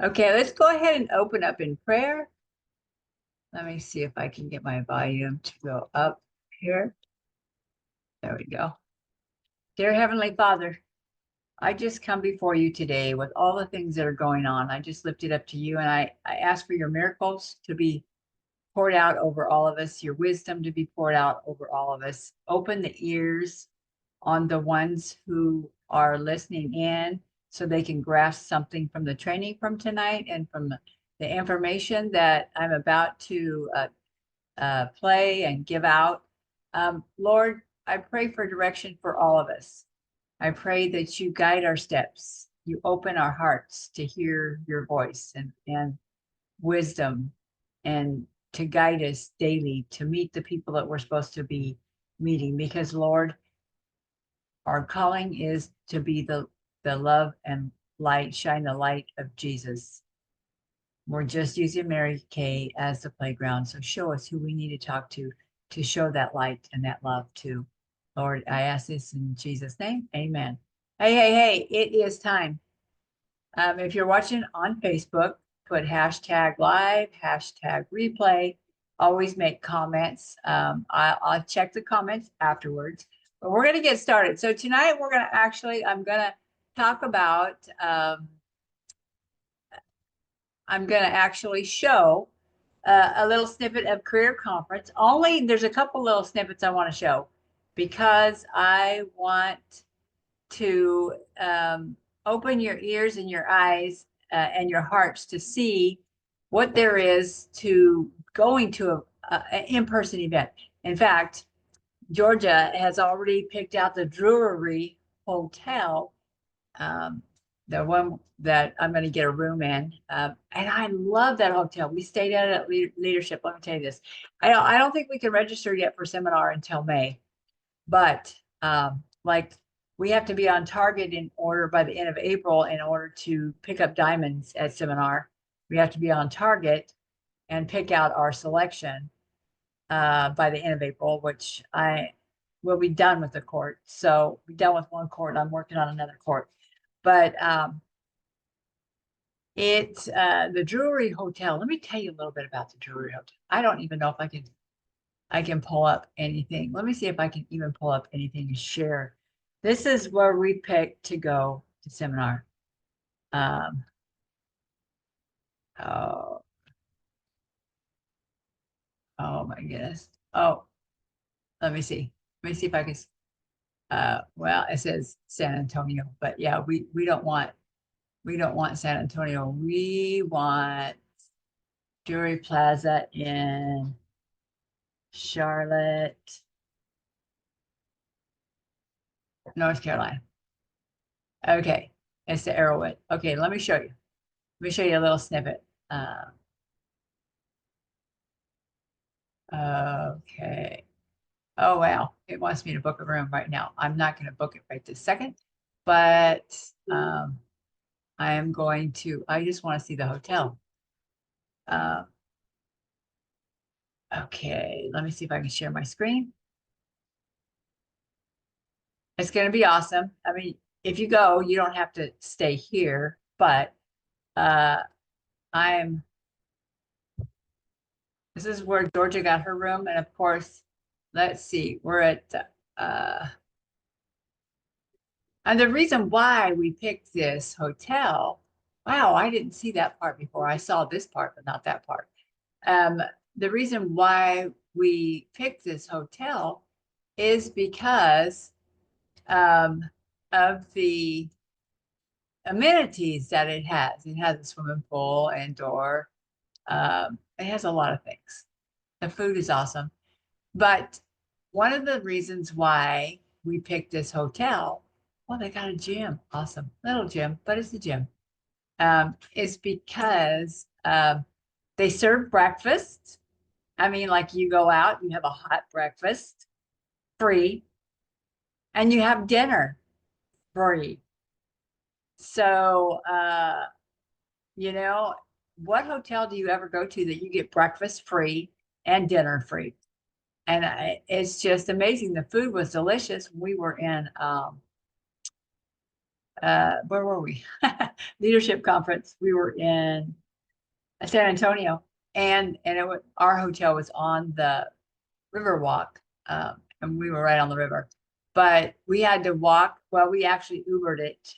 Okay, let's go ahead and open up in prayer. Let me see if I can get my volume to go up here. There we go. Dear Heavenly Father, I just come before you today with all the things that are going on. I just lift it up to you and I ask for your miracles to be poured out over all of us, your wisdom to be poured out over all of us. Open the ears on the ones who are listening in so they can grasp something from the training from tonight and from the information that I'm about to play and give out. Lord, I pray for direction for all of us. I pray that you guide our steps. You open our hearts to hear your voice and wisdom and to guide us daily to meet the people that we're supposed to be meeting. Because, Lord, our calling is to be the love and light, shine the light of Jesus. We're just using Mary Kay as the playground. So show us who we need to talk to show that light and that love to. Lord, I ask this in Jesus' name. Amen. Hey, it is time. If you're watching on Facebook, put hashtag live, hashtag replay. Always make comments. I'll check the comments afterwards. But we're going to get started. So tonight we're going to I'm going to talk about, I'm going to actually show a little snippet of career conference. There's a couple little snippets I want to show because I want to open your ears and your eyes and your hearts to see what there is to going to an in-person event. In fact, Georgia has already picked out the Drury Hotel, the one that I'm going to get a room in. And I love that hotel. We stayed at it at Leadership. Let me tell you this. I don't think we can register yet for seminar until May, but like we have to be on target in order by the end of April in order to pick up diamonds at seminar. We have to be on target and pick out our selection by the end of April, which I will be done with the court. So be done with one court. I'm working on another court. But it's the Drury Hotel. Let me tell you a little bit about the Drury Hotel. I don't even know if I can pull up anything. Let me see if I can even pull up anything to share. This is where we picked to go to seminar. Oh, oh my goodness. Oh, let me see. Let me see if I can. Well, it says San Antonio, but yeah, we don't want San Antonio. We want Drury Plaza in Charlotte, North Carolina. Okay, it's the Arrowwood. Okay, let me show you. Let me show you a little snippet. Okay. Oh, wow. It wants me to book a room right now. I'm not going to book it right this second, but I am going to, I just want to see the hotel. Okay, let me see if I can share my screen. It's going to be awesome. I mean, if you go, you don't have to stay here, but this is where Georgia got her room. And of course, let's see, we're at, and the reason why we picked this hotel, wow, I didn't see that part before. I saw this part, but not that part. Um, the reason why we picked this hotel is because of the amenities that it has. It has a swimming pool, indoor. It has a lot of things. The food is awesome. But one of the reasons why we picked this hotel, well, they got a gym. Awesome. Little gym, but it's a gym. Is because they serve breakfast. I mean, like you go out, you have a hot breakfast free, and you have dinner free. So, you know, what hotel do you ever go to that you get breakfast free and dinner free? And it's just amazing. The food was delicious. We were in, where were we? leadership conference. We were in San Antonio, and our hotel was on the Riverwalk, and we were right on the river. But we had to walk. Well, we actually Ubered it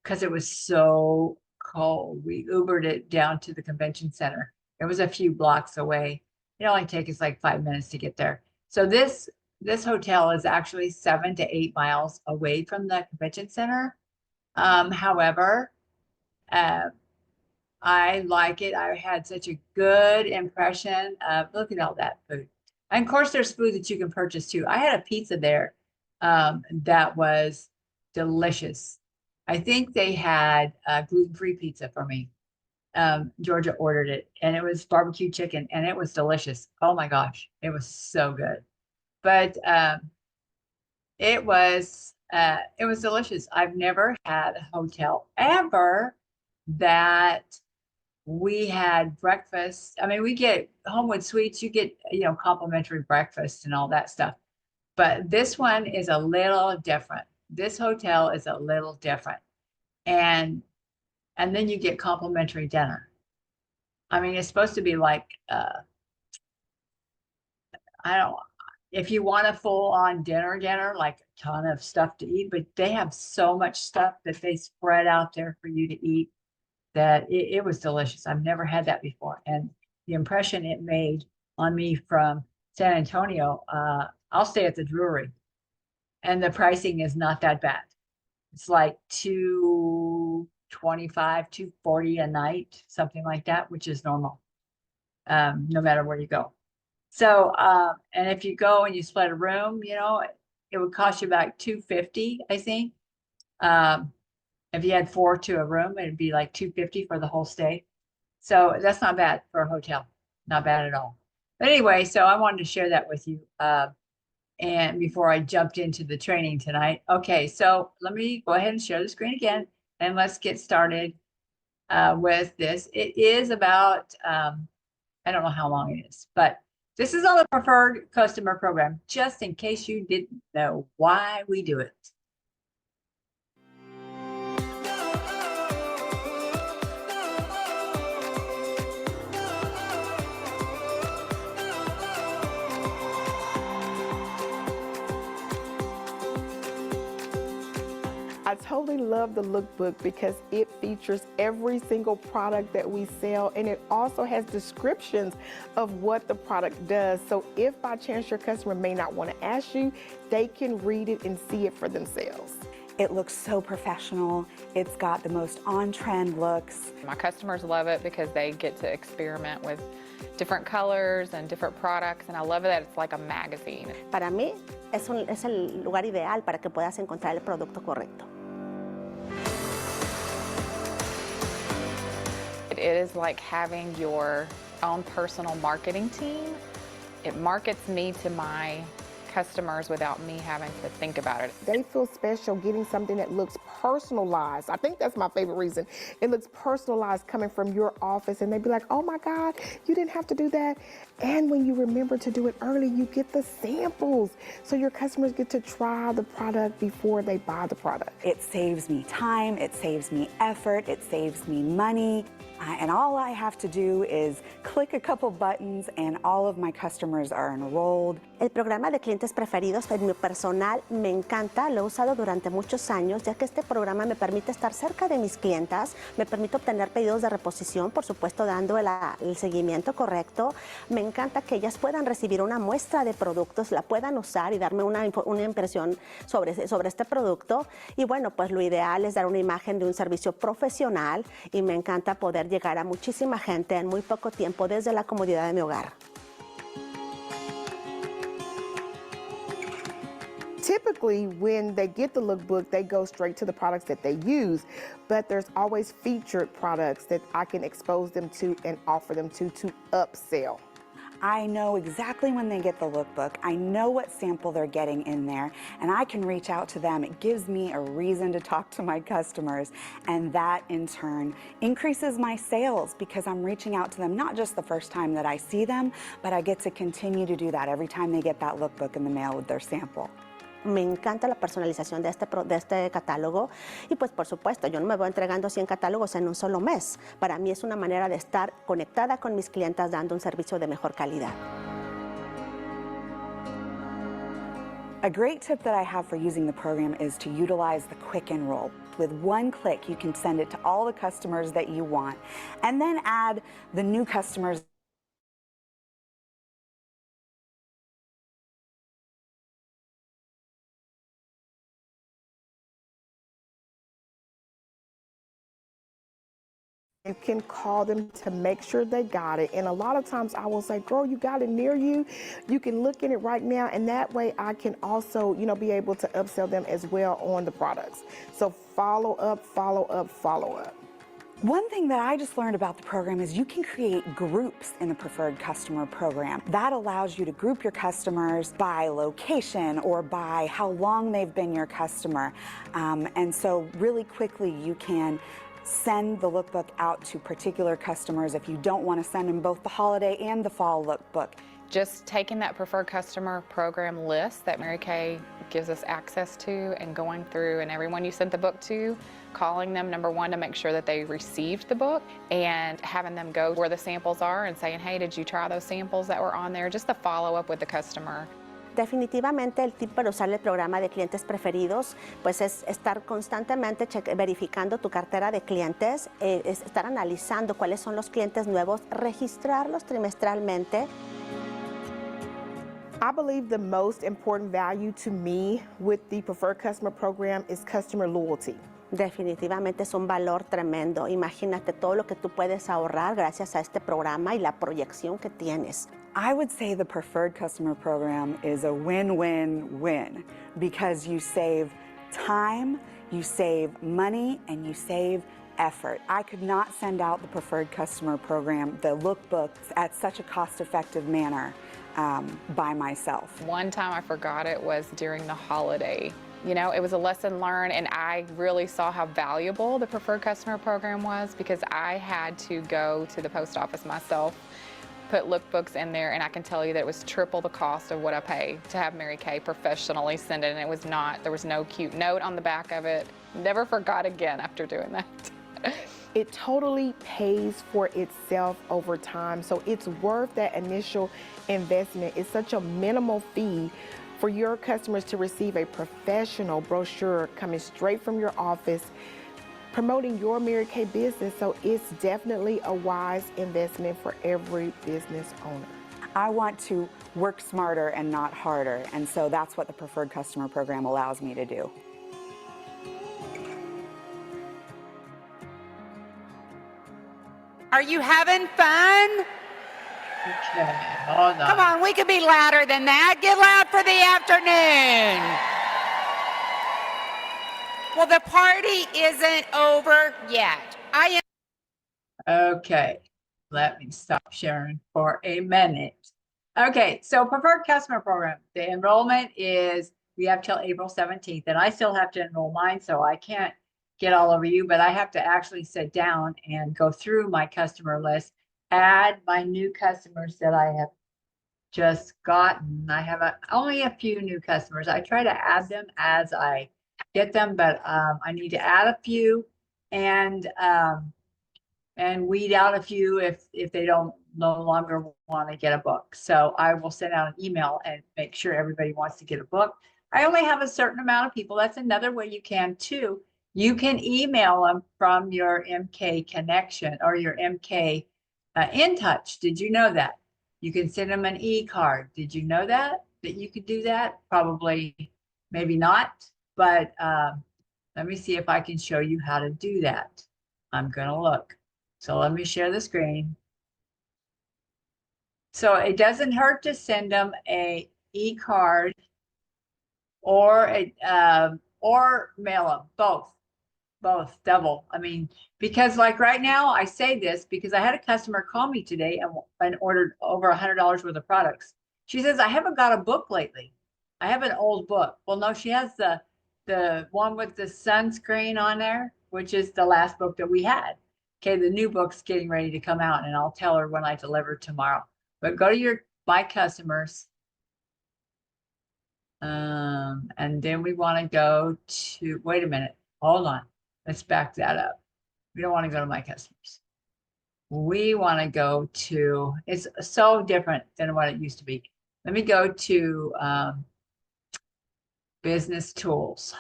because it was so cold. We Ubered it down to the convention center. It was a few blocks away. It only takes us like 5 minutes to get there. So this hotel is actually 7 to 8 miles away from the convention center. However, I like it. I had such a good impression of, look at all that food. And of course, there's food that you can purchase too. I had a pizza there that was delicious. I think they had gluten-free pizza for me. Georgia ordered it, and it was barbecue chicken, and it was delicious. Oh my gosh, it was so good. But it was delicious. I've never had a hotel ever that we had breakfast. I mean, we get Homewood Suites, you get, complimentary breakfast and all that stuff. But this one is a little different. This hotel is a little different. And then you get complimentary dinner. I mean, it's supposed to be like, if you want a full on dinner, like a ton of stuff to eat, but they have so much stuff that they spread out there for you to eat that it was delicious. I've never had that before. And the impression it made on me from San Antonio, I'll stay at the Drury, and the pricing is not that bad. It's like $225, $240 a night, something like that, which is normal, no matter where you go. So, and if you go and you split a room, it would cost you about $250, I think. If you had 4 to a room, it'd be like $250 for the whole stay. So that's not bad for a hotel. Not bad at all. But anyway, so I wanted to share that with you. And before I jumped into the training tonight. Okay, so let me go ahead and share the screen again, and let's get started with this. It is about, I don't know how long it is, but this is on the preferred customer program, just in case you didn't know why we do it. I totally love the lookbook because it features every single product that we sell, and it also has descriptions of what the product does. So if by chance your customer may not want to ask you, they can read it and see it for themselves. It looks so professional. It's got the most on-trend looks. My customers love it because they get to experiment with different colors and different products, and I love that it's like a magazine. Para mí es el lugar ideal para que puedas encontrar el producto correcto. It is like having your own personal marketing team. It markets me to my customers without me having to think about it. They feel special getting something that looks personalized. I think that's my favorite reason. It looks personalized coming from your office, and they'd be like, oh my God, you didn't have to do that. And when you remember to do it early, you get the samples. So your customers get to try the product before they buy the product. It saves me time, it saves me effort, it saves me money. And all I have to do is click a couple buttons and all of my customers are enrolled. El programa de clientes preferidos en mi personal me encanta, lo he usado durante muchos años, ya que este programa me permite estar cerca de mis clientas, me permite obtener pedidos de reposición, por supuesto dando el seguimiento correcto. Me encanta que ellas puedan recibir una muestra de productos, la puedan usar y darme una impresión sobre este producto. Y bueno, pues lo ideal es dar una imagen de un servicio profesional, y me encanta poder llegar a muchísima gente en muy poco tiempo desde la comodidad de mi hogar. Typically, when they get the lookbook, they go straight to the products that they use, but there's always featured products that I can expose them to and offer them to upsell. I know exactly when they get the lookbook, I know what sample they're getting in there, and I can reach out to them. It gives me a reason to talk to my customers, and that in turn increases my sales because I'm reaching out to them not just the first time that I see them, but I get to continue to do that every time they get that lookbook in the mail with their sample. Me encanta la personalización de este catálogo y pues por supuesto, yo no me voy entregando 100 catálogos en un solo mes. Para mí es una manera de estar conectada con mis clientas dando un servicio de mejor calidad. A great tip that I have for using the program is to utilize the quick enroll. With one click, you can send it to all the customers that you want, and then add the new customers. You can call them to make sure they got it. And a lot of times I will say, girl, you got it near you. You can look in it right now. And that way I can also, be able to upsell them as well on the products. So follow up, follow up, follow up. One thing that I just learned about the program is you can create groups in the preferred customer program. That allows you to group your customers by location or by how long they've been your customer. And so really quickly you can send the lookbook out to particular customers if you don't want to send them both the holiday and the fall lookbook. Just taking that preferred customer program list that Mary Kay gives us access to and going through and everyone you sent the book to, calling them, number one, to make sure that they received the book and having them go where the samples are and saying, hey, did you try those samples that were on there? Just the follow up with the customer. Definitivamente el tip para usar el programa de clientes preferidos pues es estar constantemente verificando tu cartera de clientes, es estar analizando cuáles son los clientes nuevos, registrarlos trimestralmente. I believe the most important value to me with the Preferred Customer Program is customer loyalty. Definitivamente es un valor tremendo. Imagínate todo lo que tú puedes ahorrar gracias a este programa y la proyección que tienes. I would say the Preferred Customer Program is a win-win-win because you save time, you save money, and you save effort. I could not send out the Preferred Customer Program, the lookbooks, at such a cost-effective manner by myself. One time I forgot it was during the holiday. It was a lesson learned, and I really saw how valuable the Preferred Customer Program was because I had to go to the post office myself, put lookbooks in there, and I can tell you that it was triple the cost of what I pay to have Mary Kay professionally send it, and it was not, there was no cute note on the back of it. Never forgot again after doing that. It totally pays for itself over time, so it's worth that initial investment. It's such a minimal fee for your customers to receive a professional brochure coming straight from your office, promoting your Mary Kay business, so it's definitely a wise investment for every business owner. I want to work smarter and not harder, and so that's what the Preferred Customer Program allows me to do. Are you having fun? Okay, hold on. Come on, we can be louder than that. Get loud for the afternoon. Well, the party isn't over yet. Okay, let me stop sharing for a minute. Okay, so Preferred Customer Program, the enrollment is, we have till April 17th, and I still have to enroll mine, so I can't get all over you, but I have to actually sit down and go through my customer list, add my new customers that I have just gotten. I have only a few new customers. I try to add them as I get them, but I need to add a few and weed out a few if they don't no longer want to get a book. So I will send out an email and make sure everybody wants to get a book. I only have a certain amount of people. That's another way you can too. You can email them from your MK connection or your MK In Touch. Did you know that? You can send them an e-card. Did you know that you could do that? Probably, maybe not, but let me see if I can show you how to do that. I'm gonna look. So let me share the screen. So it doesn't hurt to send them a e-card or mail them, both double. I mean, because like right now I say this because I had a customer call me today and ordered over $100 worth of products. She says, I haven't got a book lately. I have an old book. Well, no, she has the one with the sunscreen on there, which is the last book that we had. Okay, the new book's getting ready to come out, and I'll tell her when I deliver tomorrow. But go to my customers. And then we want to go to, wait a minute, hold on. Let's back that up. We don't want to go to my customers. We want to go to, it's so different than what it used to be. Let me go to business tools.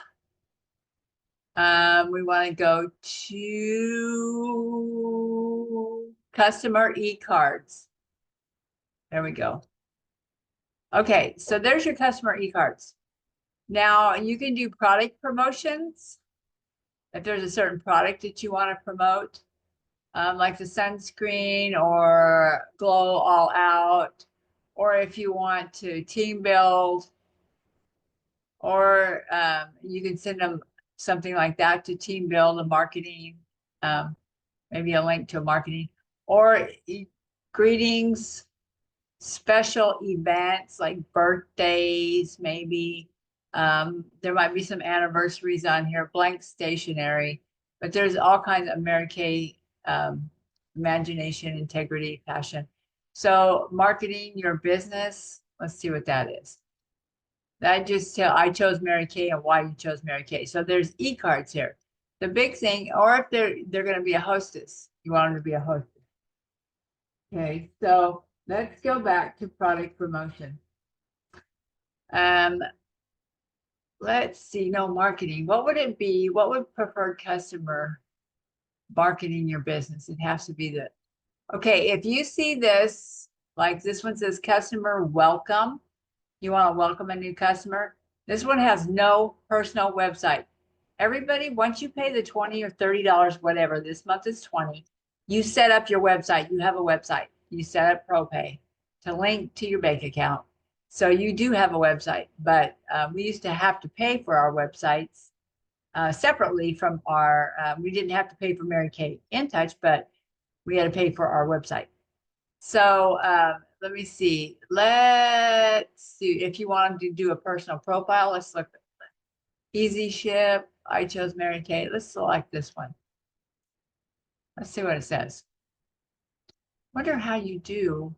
We want to go to customer e-cards. There we go. Okay, so there's your customer e-cards. Now you can do product promotions. If there's a certain product that you want to promote, like the sunscreen or Glow All Out, or if you want to team build, or you can send them something like that to team build, a marketing, maybe a link to a marketing, or greetings, special events like birthdays, maybe. There might be some anniversaries on here, blank stationery, but there's all kinds of Mary Kay, imagination, integrity, passion. So marketing your business, let's see what that is. That just tell I chose Mary Kay and why you chose Mary Kay. So there's e-cards here. The big thing, or if they're going to be a hostess, you want them to be a hostess. Okay, so let's go back to product promotion. Let's see, no marketing. What would it be? What would preferred customer marketing your business? It has to be the, okay, if you see this, like this one says customer welcome, you want to welcome a new customer. This one has no personal website. Everybody, once you pay the $20 or $30, whatever, this month is 20, you set up your website. You have a website. You set up ProPay to link to your bank account. So you do have a website, but we used to have to pay for our websites separately from our, we didn't have to pay for Mary Kay In Touch, but we had to pay for our website. So let me see. Let's see if you want to do a personal profile. Let's look. Easy ship. I chose Mary Kay. Let's select this one. Let's see what it says. Wonder how you do.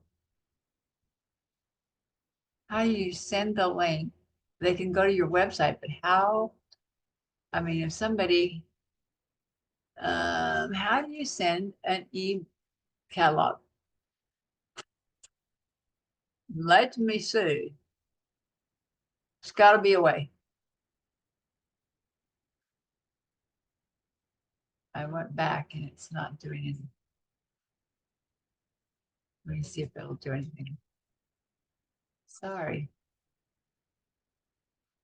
How you send the link. They can go to your website, but how? I mean, if somebody, how do you send an e-catalog? Let me see. It's got to be a way. I went back and it's not doing anything. Let me see if it'll do anything. Sorry.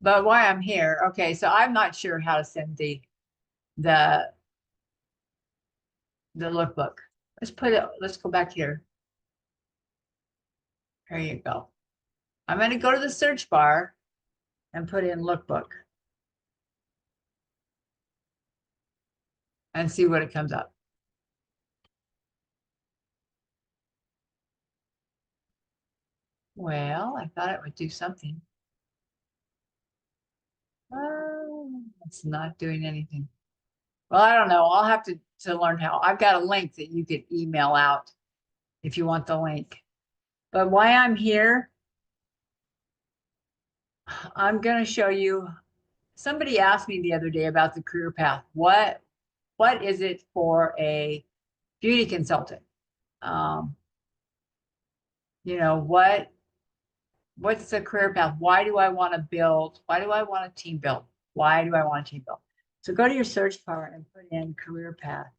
But why I'm here, okay, so I'm not sure how to send the lookbook. Let's put it, let's go back here. There you go. I'm going to go to the search bar and put in lookbook and see what it comes up. Well, I thought it would do something. It's not doing anything. Well, I don't know. I'll have to learn how. I've got a link that you could email out if you want the link. But why I'm here, I'm going to show you. Somebody asked me the other day about the career path. What is it for a beauty consultant? You know, what's the career path? Why do I want to build? Why do I want a team build? Why do I want a team build? So go to your search bar and put in career path.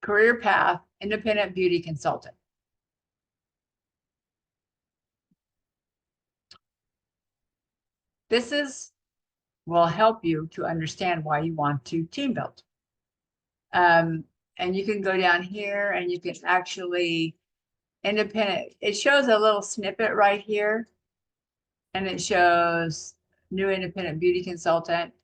Career path, independent beauty consultant. This will help you to understand why you want to team build. And you can go down here and you can actually independent. It shows a little snippet right here. And it shows new independent beauty consultant.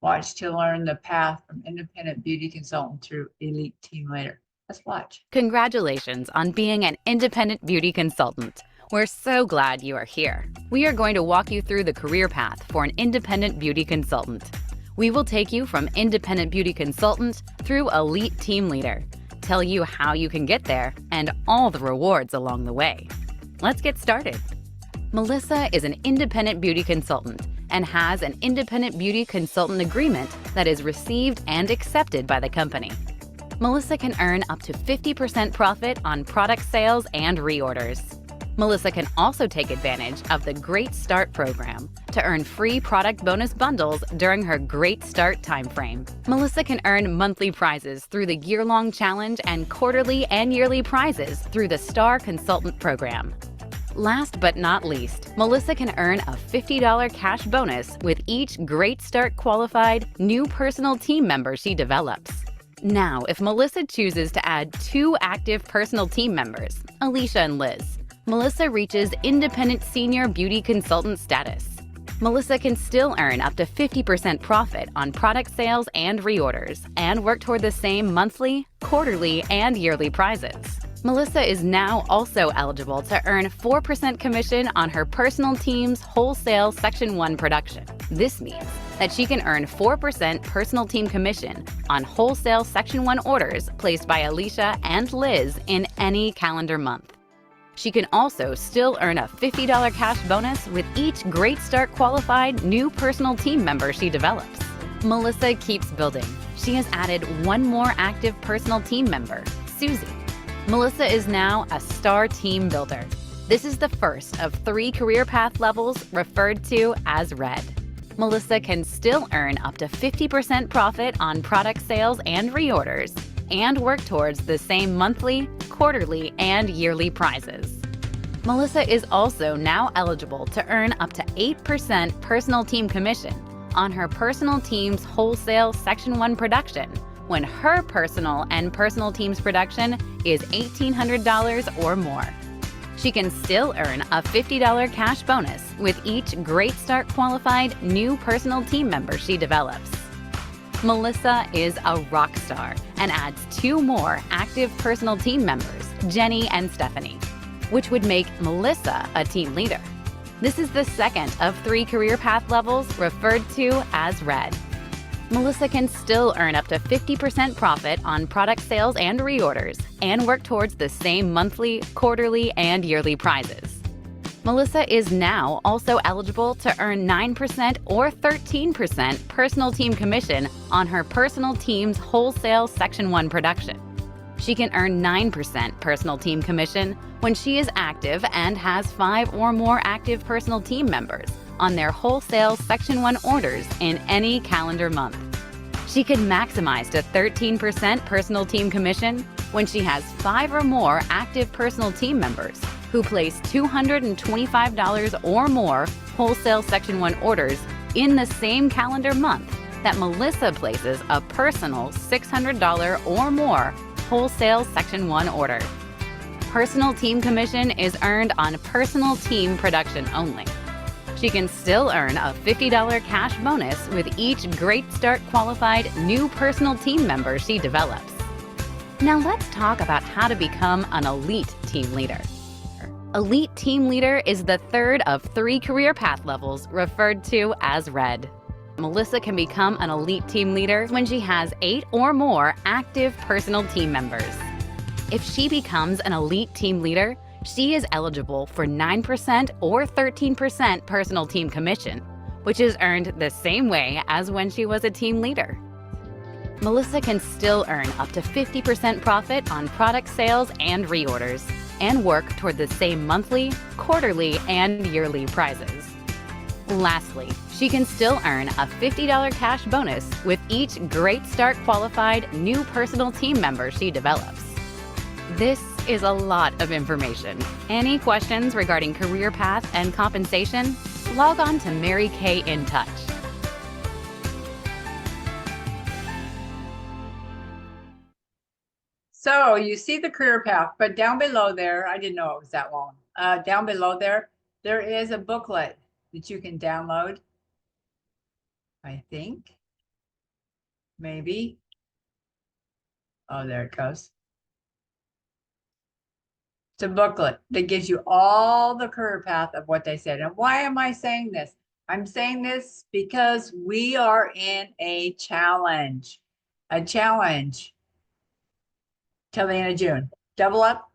Watch to learn the path from independent beauty consultant through elite team leader. Let's watch. Congratulations on being an independent beauty consultant. We're so glad you are here. We are going to walk you through the career path for an independent beauty consultant. We will take you from independent beauty consultant through elite team leader, tell you how you can get there, and all the rewards along the way. Let's get started. Melissa is an independent beauty consultant and has an independent beauty consultant agreement that is received and accepted by the company. Melissa can earn up to 50% profit on product sales and reorders. Melissa can also take advantage of the Great Start program to earn free product bonus bundles during her Great Start timeframe. Melissa can earn monthly prizes through the year-long challenge and quarterly and yearly prizes through the Star Consultant program. Last but not least, Melissa can earn a $50 cash bonus with each Great Start qualified new personal team member she develops. Now, if Melissa chooses to add 2 active personal team members, Alicia and Liz, Melissa reaches independent senior beauty consultant status. Melissa can still earn up to 50% profit on product sales and reorders and work toward the same monthly, quarterly, and yearly prizes. Melissa is now also eligible to earn 4% commission on her personal team's wholesale Section 1 production. This means that she can earn 4% personal team commission on wholesale Section 1 orders placed by Alicia and Liz in any calendar month. She can also still earn a $50 cash bonus with each Great Start qualified new personal team member she develops. Melissa keeps building. She has added 1 more active personal team member, Susie. Melissa is now a Star Team Builder. This is the first of 3 career path levels referred to as Red. Melissa can still earn up to 50% profit on product sales and reorders and work towards the same monthly, quarterly, and yearly prizes. Melissa is also now eligible to earn up to 8% personal team commission on her personal team's wholesale Section 1 production when her personal and personal team's production is $1,800 or more. She can still earn a $50 cash bonus with each Great Start qualified new personal team member she develops. Melissa is a rock star and adds 2 more active personal team members, Jenny and Stephanie, which would make Melissa a team leader. This is the second of 3 career path levels referred to as Red. Melissa can still earn up to 50% profit on product sales and reorders and work towards the same monthly, quarterly, and yearly prizes. Melissa is now also eligible to earn 9% or 13% personal team commission on her personal team's wholesale Section 1 production. She can earn 9% personal team commission when she is active and has 5 or more active personal team members on their wholesale Section 1 orders in any calendar month. She can maximize to 13% personal team commission when she has 5 or more active personal team members who place $225 or more wholesale Section 1 orders in the same calendar month that Melissa places a personal $600 or more wholesale Section 1 order. Personal team commission is earned on personal team production only. She can still earn a $50 cash bonus with each Great Start qualified new personal team member she develops. Now let's talk about how to become an elite team leader. Elite Team Leader is the third of 3 career path levels referred to as Red. Melissa can become an Elite Team Leader when she has 8 or more active personal team members. If she becomes an Elite Team Leader, she is eligible for 9% or 13% personal team commission, which is earned the same way as when she was a team leader. Melissa can still earn up to 50% profit on product sales and reorders and work toward the same monthly, quarterly, and yearly prizes. Lastly, she can still earn a $50 cash bonus with each Great Start qualified new personal team member she develops. This is a lot of information. Any questions regarding career path and compensation? Log on to Mary Kay In Touch. So you see the career path, but down below there, I didn't know it was that long. Down below there is a booklet that you can download. I think. Maybe. Oh, there it goes. It's a booklet that gives you all the career path of what they said. And why am I saying this? I'm saying this because we are in a challenge. Till the end of June. Double up,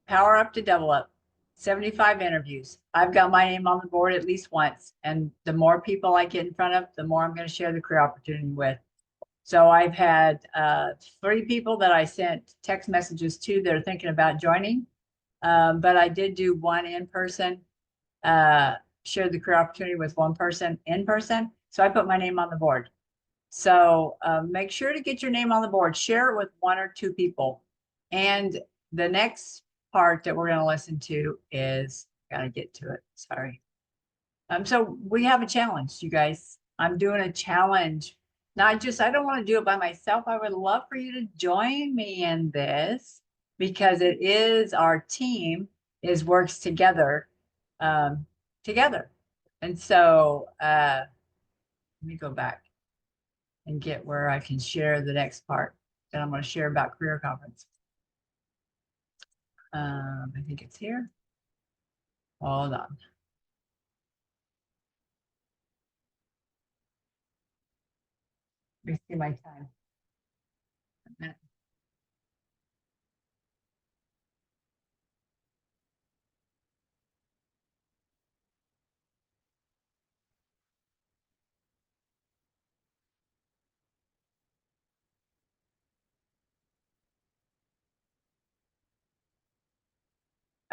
power up to double up. 75 interviews. I've got my name on the board at least once. And the more people I get in front of, the more I'm going to share the career opportunity with. So I've had 3 people that I sent text messages to that are thinking about joining. But I did do one in person, share the career opportunity with one person in person. So I put my name on the board. So make sure to get your name on the board, share it with 1 or 2 people. And the next part that we're going to listen to is, gotta get to it, sorry. So we have a challenge, you guys. I'm doing a challenge. Not just, I don't want to do it by myself. I would love for you to join me in this because it is our team works together, together. And so let me go back and get where I can share the next part that I'm going to share about career conference. I think it's here. Hold on. Let me see my time.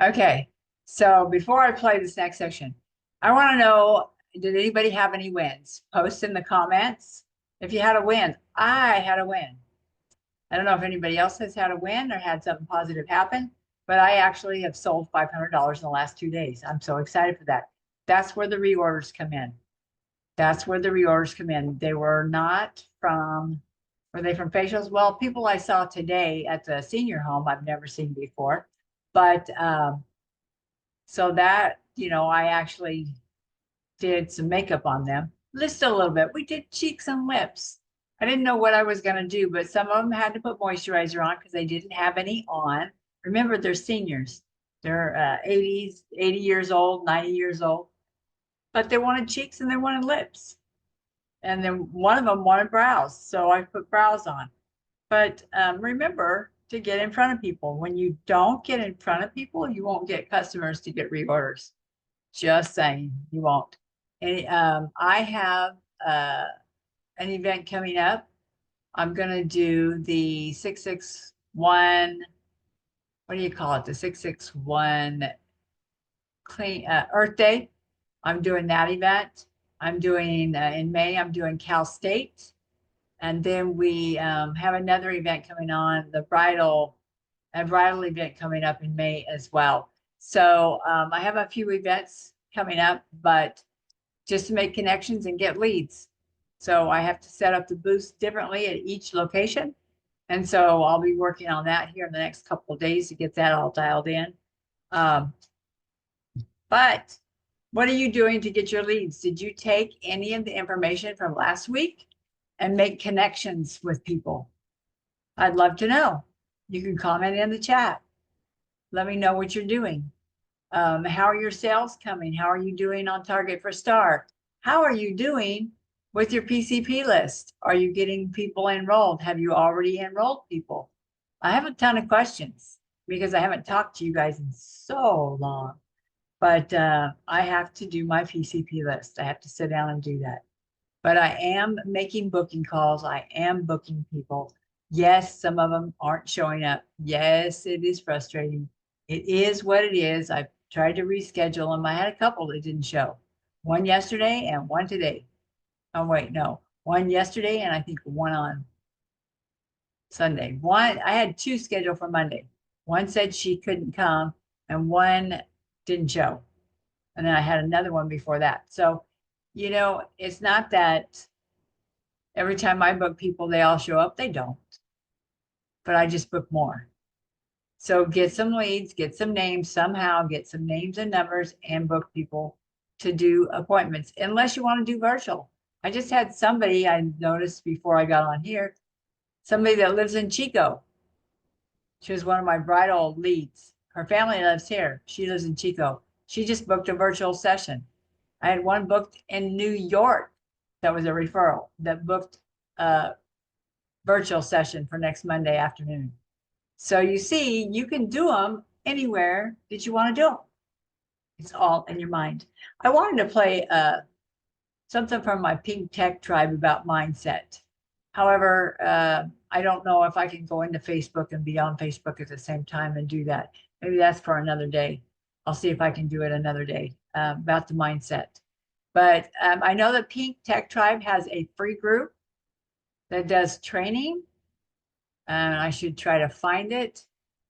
Okay, so before I play this next section, I want to know, did anybody have any wins? Post in the comments if you had a win. I had a win. I don't know if anybody else has had a win or had something positive happen, but I actually have sold $500 in the last 2 days. I'm so excited for that. That's where the reorders come in. That's where the reorders come in. They were not from, were they from facials? Well, people I saw today at the senior home, I've never seen before, but so that, you know, I actually did some makeup on them, just a little bit. We did cheeks and lips. I didn't know what I was going to do, but some of them had to put moisturizer on because they didn't have any on. Remember, they're seniors. They're 80 years old, 90 years old, but they wanted cheeks and they wanted lips. And then one of them wanted brows. So I put brows on. But remember to get in front of people. When you don't get in front of people, you won't get customers to get reorders. Just saying, you won't. And I have an event coming up. I'm going to do the 661, what do you call it? The 661 clean Earth Day. I'm doing that event. I'm doing in May, I'm doing Cal State. And then we have another event coming on, the bridal event coming up in May as well. So I have a few events coming up, but just to make connections and get leads. So I have to set up the booths differently at each location. And so I'll be working on that here in the next couple of days to get that all dialed in. But what are you doing to get your leads? Did you take any of the information from last week and make connections with people? I'd love to know. You can comment in the chat. Let me know what you're doing. How are your sales coming? How are you doing on target for star? How are you doing with your PCP list? Are you getting people enrolled? Have you already enrolled people? I have a ton of questions because I haven't talked to you guys in so long, but I have to do my PCP list. I have to sit down and do that. But I am making booking calls. I am booking people. Yes, some of them aren't showing up. Yes, it is frustrating. It is what it is. I've tried to reschedule them. I had a couple that didn't show. One yesterday and one today. Oh, wait, no. One yesterday and I think one on Sunday. One, I had 2 scheduled for Monday. One said she couldn't come and one didn't show. And then I had another one before that. So, you know, it's not that every time I book people, they all show up. They don't. But I just book more. So get some leads, get some names somehow, get some names and numbers and book people to do appointments, unless you want to do virtual. I just had somebody I noticed before I got on here, somebody that lives in Chico. She was one of my bridal leads. Her family lives here. She lives in Chico. She just booked a virtual session. I had one booked in New York that was a referral that booked a virtual session for next Monday afternoon. So you see, you can do them anywhere that you want to do them. It's all in your mind. I wanted to play something from my Pink Tech Tribe about mindset. However, I don't know if I can go into Facebook and be on Facebook at the same time and do that. Maybe that's for another day. I'll see if I can do it another day about the mindset. But I know that Pink Tech Tribe has a free group that does training, and I should try to find it.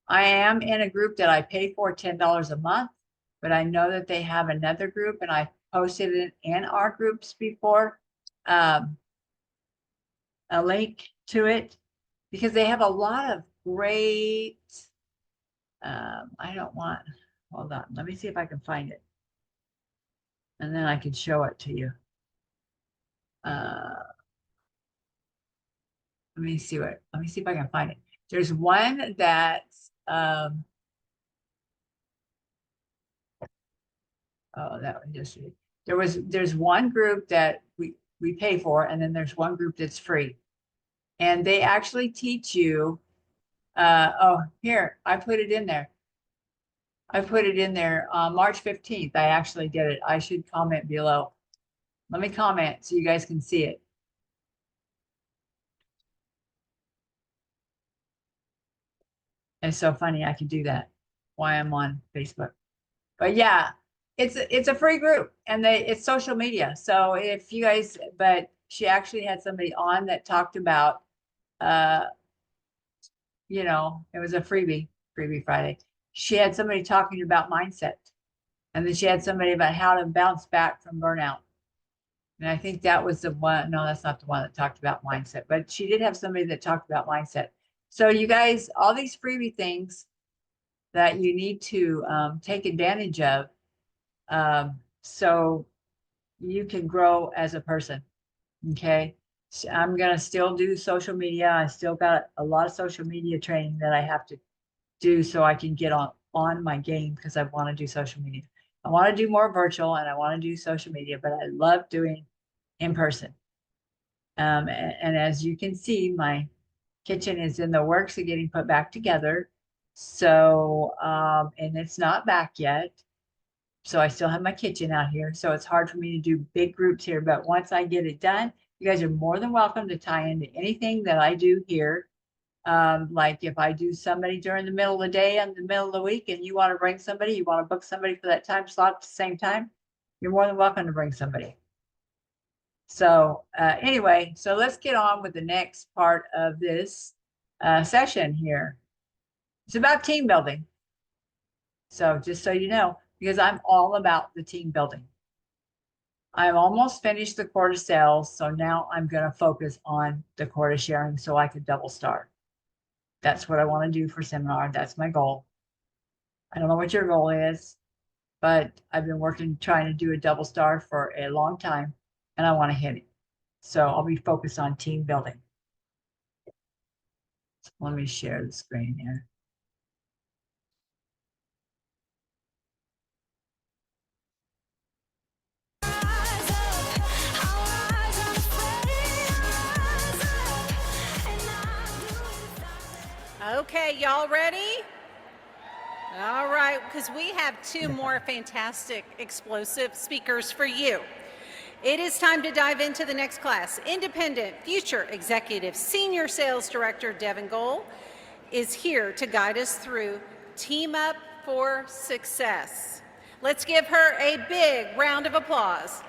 I am in a group that I pay for $10 a month, but I know that they have another group, and I posted it in our groups before, a link to it, because they have a lot of great, I don't want, hold on, let me see if I can find it. And then I can show it to you. Let me see if I can find it. There's one that's, oh, that one just, there's one group that we pay for, and then there's one group that's free. And they actually teach you, oh, here, I put it in there. I put it in there on March 15th. I actually did it. I should comment below. Let me comment so you guys can see it. It's so funny I could do that while I'm on Facebook. But yeah, it's a free group, and it's social media. So if you guys, but she actually had somebody on that talked about, you know, it was a freebie Friday. She had somebody talking about mindset, and then she had somebody about how to bounce back from burnout. And I think that was the one. No, that's not the one that talked about mindset, but she did have somebody that talked about mindset. So you guys, all these freebie things that you need to take advantage of, so you can grow as a person. Okay. So I'm going to still do social media. I still got a lot of social media training that I have to do so I can get on my game, because I want to do social media. I want to do more virtual, and I want to do social media, but I love doing in person. And as you can see, my kitchen is in the works of getting put back together. So, and it's not back yet. So I still have my kitchen out here. So it's hard for me to do big groups here. But once I get it done, you guys are more than welcome to tie into anything that I do here. Like if I do somebody during the middle of the day and the middle of the week, and you want to bring somebody, you want to book somebody for that time slot at the same time, you're more than welcome to bring somebody. So anyway, so let's get on with the next part of this session here. It's about team building. So just so you know, because I'm all about the team building. I'm almost finished the quarter sales, so now I'm going to focus on the quarter sharing so I could double star. That's what I want to do for seminar. That's my goal. I don't know what your goal is, but I've been working, trying to do a double star for a long time, and I want to hit it. So I'll be focused on team building. Let me share the screen here. Okay, y'all ready? All right, because we have two more fantastic, explosive speakers for you. It is time to dive into the next class. Independent Future Executive Senior Sales Director Devin Gohl is here to guide us through Team Up for Success. Let's give her a big round of applause.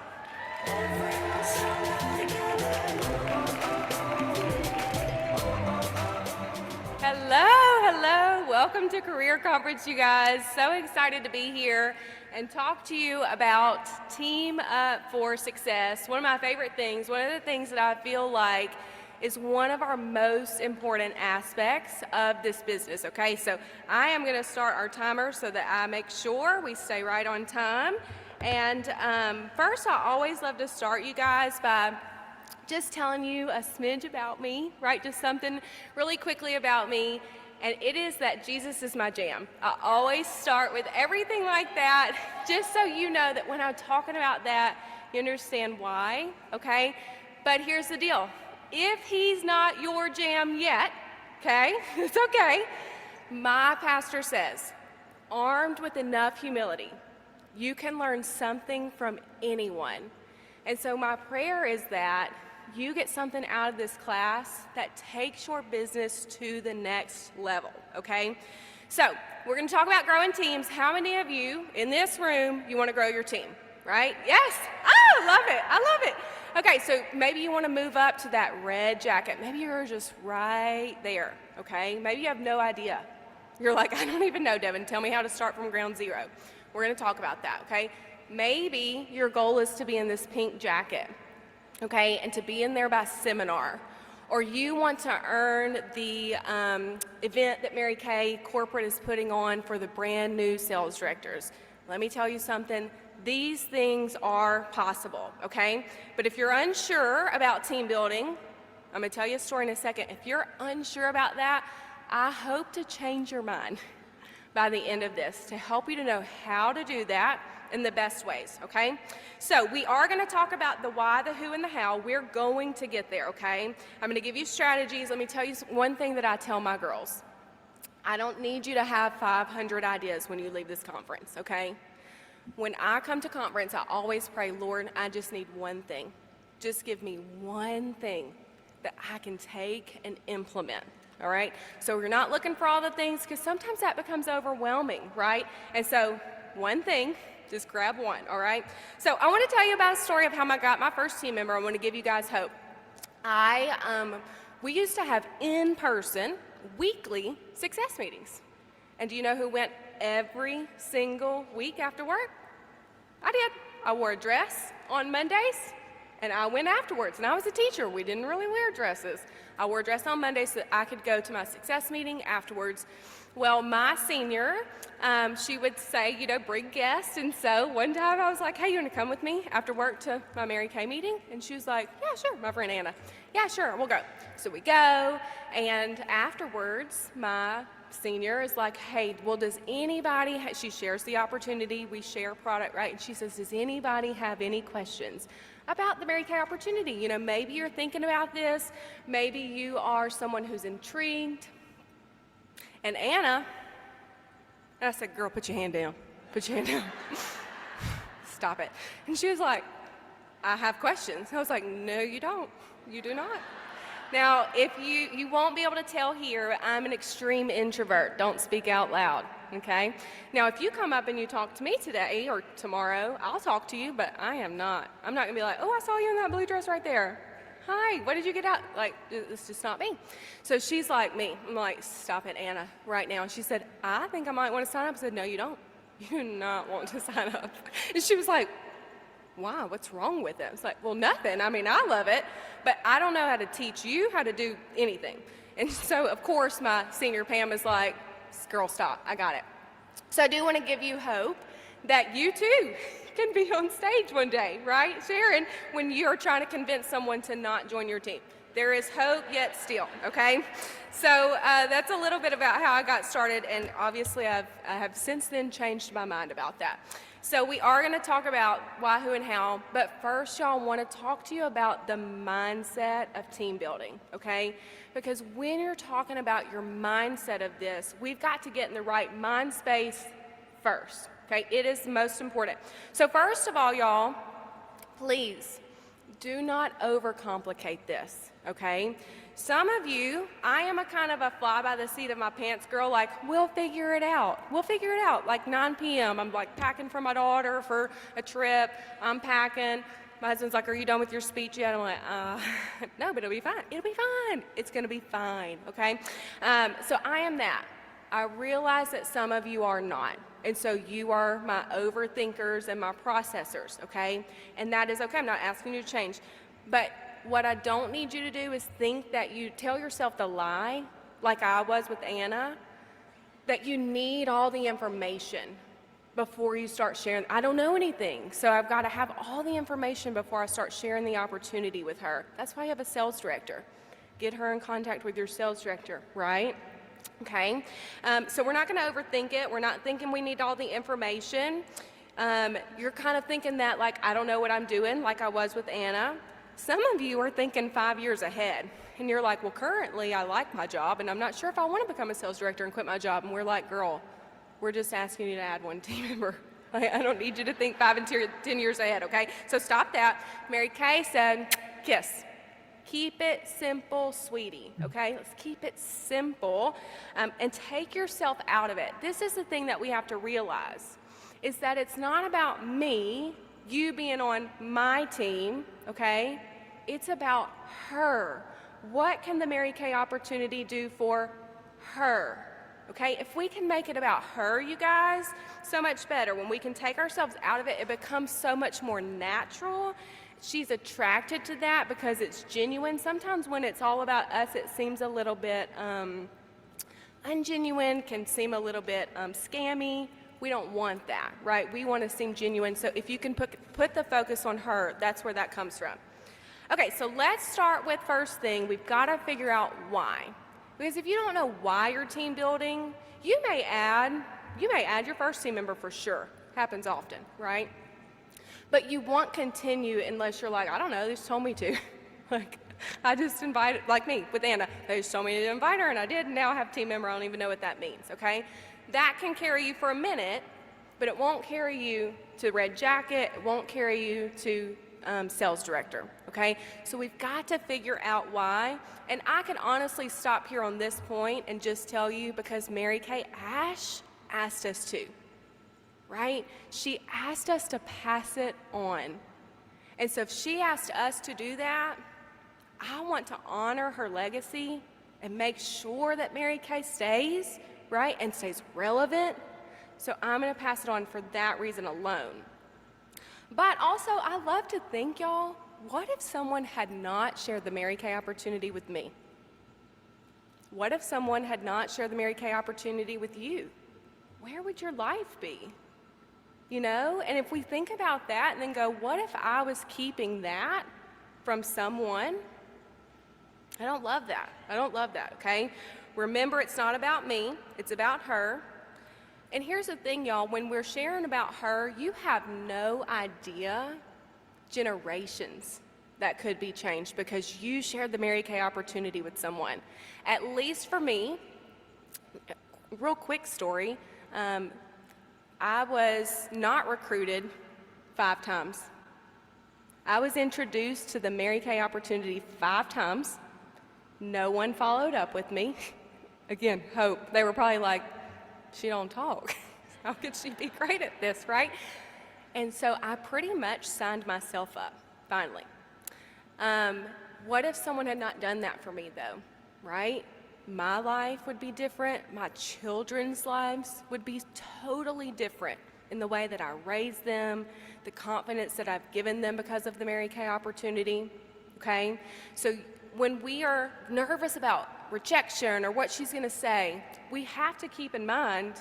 Hello. Welcome to Career Conference, you guys. So excited to be here and talk to you about Team Up for Success. One of my favorite things, one of the things that I feel like is one of our most important aspects of this business, okay? So I am gonna start our timer so that I make sure we stay right on time. And first, I always love to start you guys by just telling you a smidge about me, right? Just something really quickly about me. And it is that Jesus is my jam. I always start with everything like that, just so you know that when I'm talking about that, you understand why, okay? But here's the deal. If he's not your jam yet, okay, it's okay. My pastor says, armed with enough humility, You can learn something from anyone. And so my prayer is that you get something out of this class that takes your business to the next level, okay? So we're gonna talk about growing teams. How many of you in this room, you wanna grow your team, right? Yes, oh, I love it, I love it. Okay, so maybe you wanna move up to that red jacket. Maybe you're just right there, okay? Maybe you have no idea. You're like, I don't even know, Devin, tell me how to start from ground zero. We're gonna talk about that, okay? Maybe your goal is to be in this pink jacket, okay, and to be in there by seminar. Or you want to earn the event that Mary Kay Corporate is putting on for the brand new sales directors. Let me tell you something, these things are possible, okay? But if you're unsure about team building, I'm gonna tell you a story in a second. If you're unsure about that, I hope to change your mind by the end of this to help you to know how to do that in the best ways, okay? So we are gonna talk about the why, the who, and the how. We're going to get there, okay? I'm gonna give you strategies. Let me tell you one thing that I tell my girls. I don't need you to have 500 ideas when you leave this conference, okay? When I come to conference, I always pray, Lord, I just need one thing. Just give me one thing that I can take and implement. All right, so we're not looking for all the things because sometimes that becomes overwhelming, right? And so one thing, just grab one, all right? So I want to tell you about a story of how I got my first team member. I want to give you guys hope. We used to have in-person weekly success meetings. And do you know who went every single week after work? I did. I wore a dress on Mondays, and I went afterwards. And I was a teacher. We didn't really wear dresses. I wore a dress on Monday so that I could go to my success meeting afterwards. Well, my senior, she would say, you know, bring guests. And so one time I was like, hey, you want to come with me after work to my Mary Kay meeting? And she was like, yeah, sure. My friend Anna. Yeah, sure, we'll go. So we go. And afterwards, my senior is like, hey, well, does anybody, she shares the opportunity. We share product, right? And she says, does anybody have any questions about the Mary Kay opportunity? You know, maybe you're thinking about this. Maybe you are someone who's intrigued. And Anna, and I said, girl, put your hand down. Put your hand down. Stop it. And she was like, I have questions. I was like, no, you don't. You do not. Now, if you won't be able to tell here, I'm an extreme introvert. Don't speak out loud, okay? Now, if you come up and you talk to me today or tomorrow, I'll talk to you, but I am not. I'm not gonna be like, oh, I saw you in that blue dress right there. Hi, what did you get out? Like, it's just not me. So she's like me. I'm like, stop it, Anna, right now. And she said, I think I might want to sign up. I said, no, you don't. You do not want to sign up. And she was like, why? What's wrong with it? It's like, well, nothing. I mean, I love it, but I don't know how to teach you how to do anything. And so, of course, my senior Pam is like, girl, stop. I got it. So I do want to give you hope that you too can be on stage one day, right, Sharon, when you're trying to convince someone to not join your team. There is hope yet still, okay? So that's a little bit about how I got started, and obviously I have since then changed my mind about that. So we are going to talk about why, who, and how, but first, y'all, want to talk to you about the mindset of team building, okay? Because when you're talking about your mindset of this, we've got to get in the right mind space first, okay? It is most important. So first of all, y'all, please do not overcomplicate this, okay? Some of you, I am a kind of a fly by the seat of my pants girl, like, we'll figure it out. We'll figure it out. Like 9 p.m., I'm like packing for my daughter for a trip. I'm packing. My husband's like, are you done with your speech yet? I'm like, no, but it'll be fine. It'll be fine. It's gonna be fine, okay? So I am that. I realize that some of you are not. And so you are my overthinkers and my processors, okay? And that is okay. I'm not asking you to change. But what I don't need you to do is think that you tell yourself the lie, like I was with Anna, that you need all the information before you start sharing. I don't know anything, so I've got to have all the information before I start sharing the opportunity with her. That's why you have a sales director. Get her in contact with your sales director, right? Okay, so we're not going to overthink it. We're not thinking we need all the information. You're kind of thinking that, like, I don't know what I'm doing, like I was with Anna. Some of you are thinking 5 years ahead, and you're like, well, currently I like my job, and I'm not sure if I want to become a sales director and quit my job. And we're like, girl, we're just asking you to add one team member, I don't need you to think 5 and 10 years ahead, okay? So stop that. Mary Kay said, kiss. Keep it simple, sweetie, okay? Let's keep it simple and take yourself out of it. This is the thing that we have to realize, is that it's not about me, you being on my team, okay? It's about her. What can the Mary Kay opportunity do for her? Okay, if we can make it about her, you guys, so much better. When we can take ourselves out of it, it becomes so much more natural. She's attracted to that because it's genuine. Sometimes when it's all about us, it seems a little bit ungenuine, can seem a little bit scammy. We don't want that, right? We want to seem genuine. So if you can put the focus on her, that's where that comes from. Okay, so let's start with first thing. We've got to figure out why. Because if you don't know why you're team building, you may add your first team member for sure. Happens often, right? But you won't continue unless you're like, I don't know, they just told me to. Like, I just invited, like me with Anna, they just told me to invite her and I did, and now I have a team member, I don't even know what that means, okay? That can carry you for a minute, but it won't carry you to red jacket, it won't carry you to sales director, okay? So we've got to figure out why, and I can honestly stop here on this point and just tell you because Mary Kay Ash asked us to, right? She asked us to pass it on. And so if she asked us to do that, I want to honor her legacy and make sure that Mary Kay stays, right, and stays relevant. So I'm going to pass it on for that reason alone. But also, I love to think, y'all, what if someone had not shared the Mary Kay opportunity with me? What if someone had not shared the Mary Kay opportunity with you? Where would your life be? You know, and if we think about that and then go, what if I was keeping that from someone? I don't love that. I don't love that, okay? Remember, it's not about me, it's about her. And here's the thing, y'all, when we're sharing about her, you have no idea generations that could be changed because you shared the Mary Kay opportunity with someone. At least for me, real quick story, I was not recruited 5 times. I was introduced to the Mary Kay opportunity 5 times. No one followed up with me. Again, hope. They were probably like, she don't talk. How could she be great at this, right? And so I pretty much signed myself up, finally. What if someone had not done that for me, though, right? My life would be different. My children's lives would be totally different in the way that I raise them, the confidence that I've given them because of the Mary Kay opportunity, okay? So when we are nervous about rejection or what she's going to say, we have to keep in mind,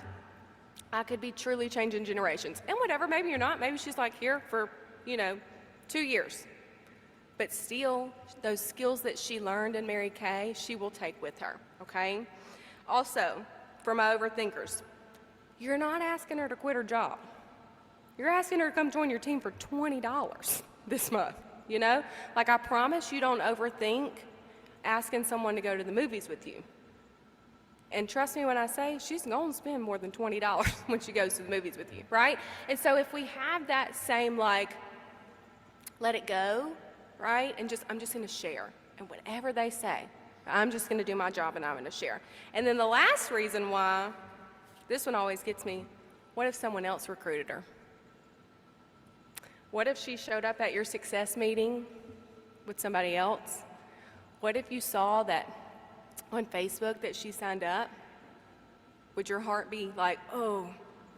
I could be truly changing generations. And whatever, maybe you're not. Maybe she's like here for, 2 years. But still, those skills that she learned in Mary Kay, she will take with her, okay? Also, for my overthinkers, you're not asking her to quit her job. You're asking her to come join your team for $20 this month, Like, I promise you don't overthink asking someone to go to the movies with you. And trust me when I say, she's going to spend more than $20 when she goes to the movies with you, right? And so if we have that same, let it go, right? And I'm just going to share. And whatever they say, I'm just going to do my job and I'm going to share. And then the last reason why, this one always gets me, what if someone else recruited her? What if she showed up at your success meeting with somebody else? What if you saw that on Facebook that she signed up? Would your heart be like, oh,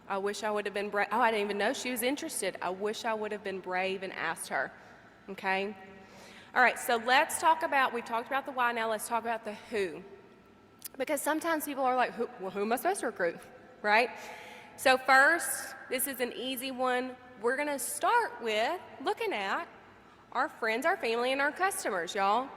I wish I would have been brave. Oh, I didn't even know she was interested. I wish I would have been brave and asked her, okay? All right, so we've talked about the why, now let's talk about the who. Because sometimes people are like, who am I supposed to recruit, right? So first, this is an easy one. We're going to start with looking at our friends, our family, and our customers, y'all.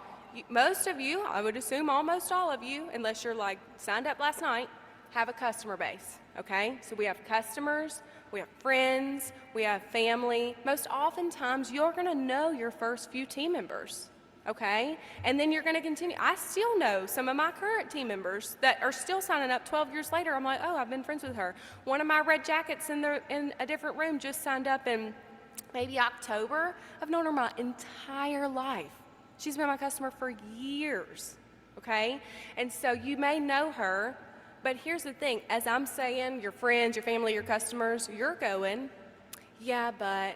Most of you, I would assume almost all of you, unless you're signed up last night, have a customer base, okay? So we have customers, we have friends, we have family. Most oftentimes, you're going to know your first few team members, okay? And then you're gonna continue. I still know some of my current team members that are still signing up 12 years later. I'm like, oh, I've been friends with her. One of my red jackets in a different room just signed up in maybe October. I've known her my entire life. She's been my customer for years, okay? And so you may know her, but here's the thing. As I'm saying, your friends, your family, your customers, you're going, yeah, but,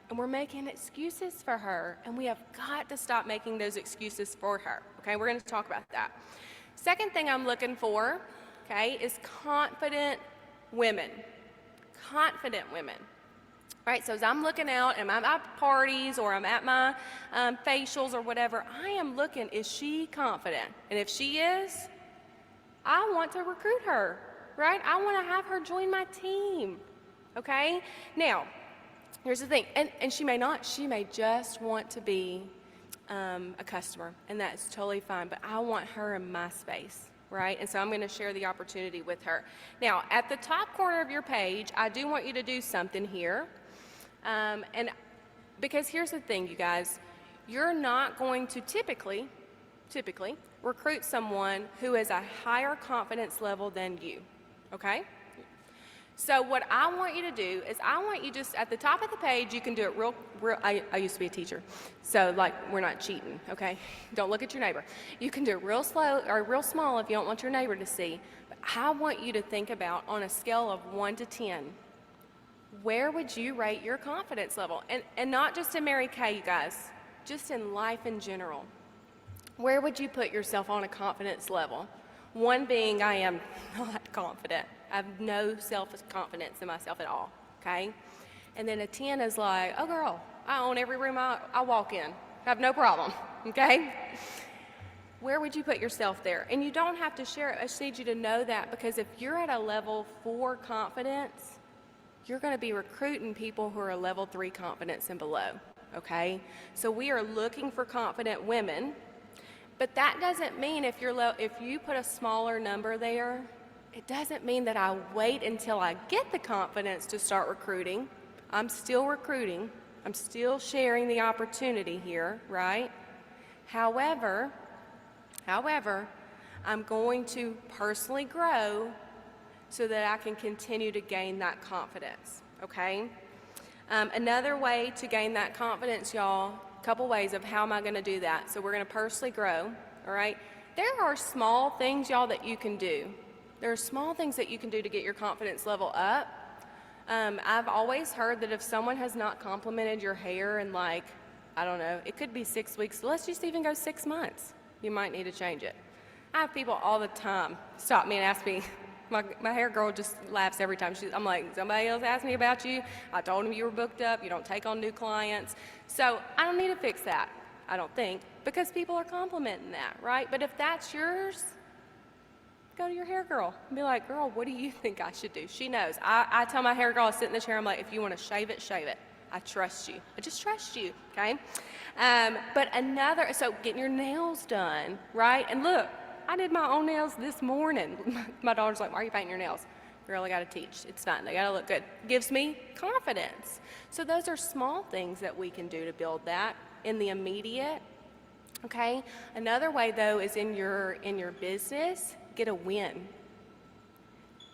and we're making excuses for her, and we have got to stop making those excuses for her, okay? We're gonna talk about that. Second thing I'm looking for, okay, is confident women. Confident women. Right, so as I'm looking out and I'm at parties or I'm at my facials or whatever, I am looking, is she confident? And if she is, I want to recruit her, right? I want to have her join my team, okay? Now, here's the thing, and she may not. She may just want to be a customer, and that's totally fine, but I want her in my space. Right? And so I'm going to share the opportunity with her. Now, at the top corner of your page, I do want you to do something here. And because here's the thing, you guys, you're not going to typically recruit someone who has a higher confidence level than you, okay? So what I want you to do is I want you just at the top of the page, you can do it real I used to be a teacher, so like we're not cheating, okay? Don't look at your neighbor. You can do it real slow or real small if you don't want your neighbor to see. But I want you to think about on a scale of 1 to 10, where would you rate your confidence level? And not just in Mary Kay, you guys, just in life in general. Where would you put yourself on a confidence level? 1 being I am not confident. I have no self-confidence in myself at all, okay? And then a 10 is like, oh girl, I own every room I walk in. I have no problem, okay? Where would you put yourself there? And you don't have to share it. I just need you to know that, because if you're at a level 4 confidence, you're going to be recruiting people who are level 3 confidence and below, okay? So we are looking for confident women, but that doesn't mean if you put a smaller number there, it doesn't mean that I wait until I get the confidence to start recruiting. I'm still recruiting. I'm still sharing the opportunity here, right? However, I'm going to personally grow so that I can continue to gain that confidence, okay? Another way to gain that confidence, y'all, a couple ways of how am I going to do that. So we're going to personally grow, all right? There are small things, y'all, that you can do. There are small things that you can do to get your confidence level up. I've always heard that if someone has not complimented your hair in like, I don't know, it could be 6 weeks. Let's just even go 6 months. You might need to change it. I have people all the time stop me and ask me, my hair girl just laughs every time. I'm like, somebody else asked me about you. I told them you were booked up. You don't take on new clients. So I don't need to fix that, I don't think, because people are complimenting that, right? But if that's yours, go to your hair girl and be like, girl, what do you think I should do? She knows. I tell my hair girl, I sit in the chair, I'm like, if you want to shave it, shave it. I trust you. I just trust you, okay? So getting your nails done, right? And look, I did my own nails this morning. My daughter's like, why are you painting your nails? Girl, I got to teach. It's fine. They got to look good. Gives me confidence. So those are small things that we can do to build that in the immediate, okay? Another way, though, is in your business, get a win.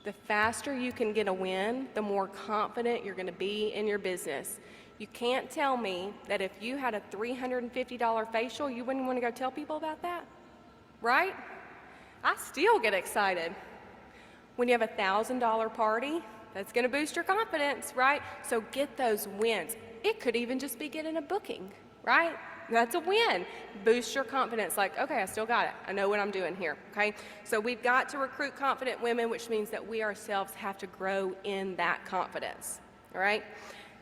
The faster you can get a win, the more confident you're going to be in your business. You can't tell me that if you had a $350 facial, you wouldn't want to go tell people about that, right? I still get excited. When you have a $1,000 party, that's going to boost your confidence, right? So get those wins. It could even just be getting a booking, right? That's a win. Boost your confidence, like, okay, I still got it. I know what I'm doing here, okay? So we've got to recruit confident women, which means that we ourselves have to grow in that confidence, all right?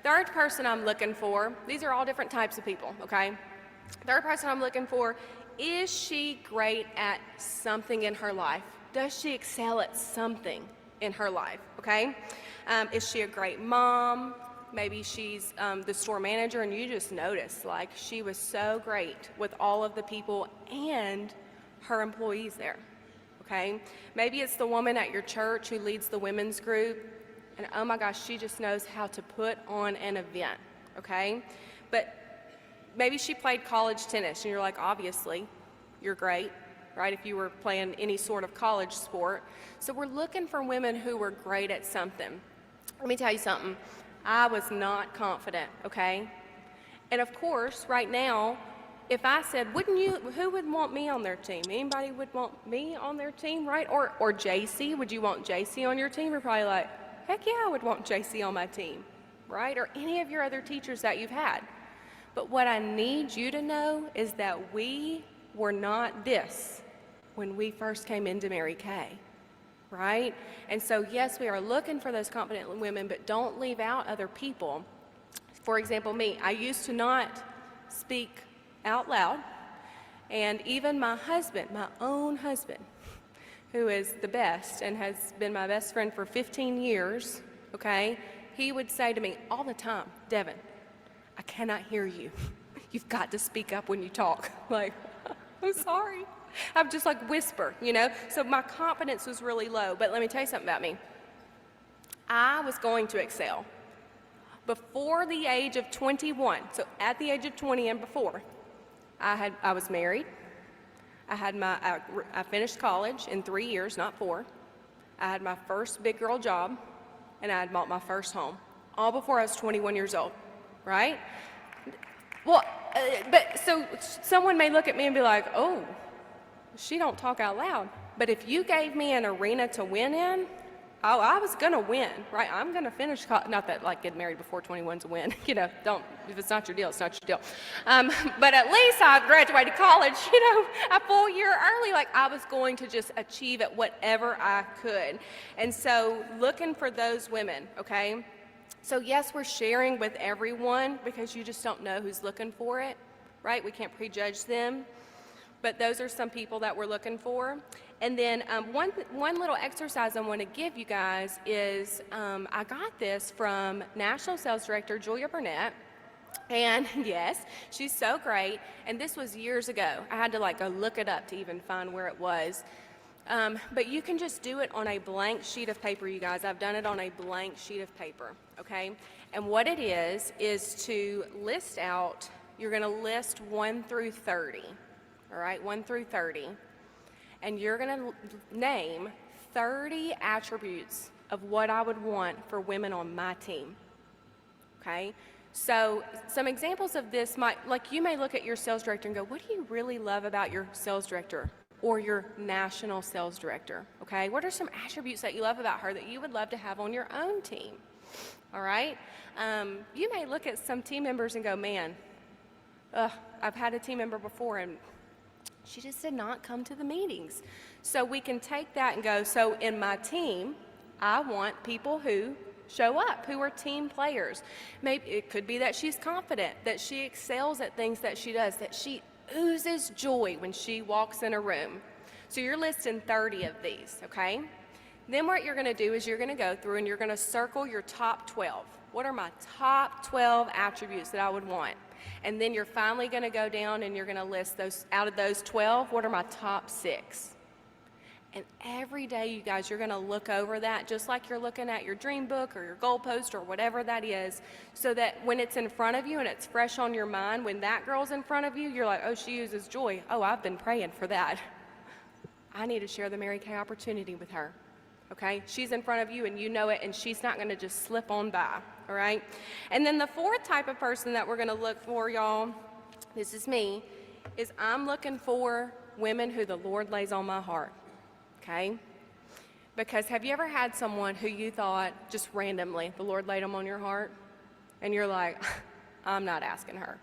Third person I'm looking for, these are all different types of people, okay? Third person I'm looking for, is she great at something in her life? Does she excel at something in her life, okay? Is she a great mom? Maybe she's the store manager and you just noticed, like, she was so great with all of the people and her employees there, okay? Maybe it's the woman at your church who leads the women's group and oh my gosh, she just knows how to put on an event, okay? But maybe she played college tennis, and you're like, obviously, you're great, right, if you were playing any sort of college sport. So we're looking for women who were great at something. Let me tell you something. I was not confident, okay? And of course, right now, if I said, who would want me on their team? Anybody would want me on their team, right? Or JC, would you want JC on your team? You're probably like, heck yeah, I would want JC on my team, right? Or any of your other teachers that you've had. But what I need you to know is that we were not this when we first came into Mary Kay, right? And so, yes, we are looking for those confident women, but don't leave out other people. For example, me, I used to not speak out loud, and even my husband, my own husband, who is the best and has been my best friend for 15 years, okay, he would say to me all the time, Devin, I cannot hear you. You've got to speak up when you talk. Like, I'm sorry. I'm just like whisper, you know? So my confidence was really low, but let me tell you something about me. I was going to excel. Before the age of 21, so at the age of 20 and before, I was married. I finished college in 3 years, not 4. I had my first big girl job, and I had bought my first home, all before I was 21 years old, right? Well, but so someone may look at me and be like, oh, she don't talk out loud. But if you gave me an arena to win in, oh, I was gonna win, right? I'm gonna finish, not that like getting married before 21's a win, you know, if it's not your deal, it's not your deal. But at least I graduated college, you know, a full year early, like I was going to just achieve at whatever I could. And so looking for those women, okay? So yes, we're sharing with everyone because you just don't know who's looking for it, right? We can't prejudge them. But those are some people that we're looking for. And then one little exercise I want to give you guys is I got this from National Sales Director Julia Burnett. And yes, she's so great. And this was years ago. I had to like go look it up to even find where it was. But you can just do it on a blank sheet of paper, you guys. I've done it on a blank sheet of paper, okay? And what it is to list out, you're going to list 1 through 30. All right, 1 through 30. And you're going to name 30 attributes of what I would want for women on my team. Okay? So some examples of this like you may look at your sales director and go, what do you really love about your sales director or your national sales director? Okay? What are some attributes that you love about her that you would love to have on your own team? All right? You may look at some team members and go, man, I've had a team member before and she just did not come to the meetings. So we can take that and go, so in my team, I want people who show up, who are team players. Maybe it could be that she's confident, that she excels at things that she does, that she oozes joy when she walks in a room. So you're listing 30 of these, okay? Then what you're going to do is you're going to go through and you're going to circle your top 12. What are my top 12 attributes that I would want? And then you're finally going to go down and you're going to list those, out of those 12, what are my top 6? And every day, you guys, you're going to look over that just like you're looking at your dream book or your goal post or whatever that is, so that when it's in front of you and it's fresh on your mind, when that girl's in front of you, you're like, oh, she uses joy. Oh, I've been praying for that. I need to share the Mary Kay opportunity with her. Okay? She's in front of you and you know it, and she's not going to just slip on by. All right? And then the fourth type of person that we're going to look for, y'all, this is me, is I'm looking for women who the Lord lays on my heart. Okay? Because have you ever had someone who you thought just randomly the Lord laid them on your heart? And you're like, I'm not asking her.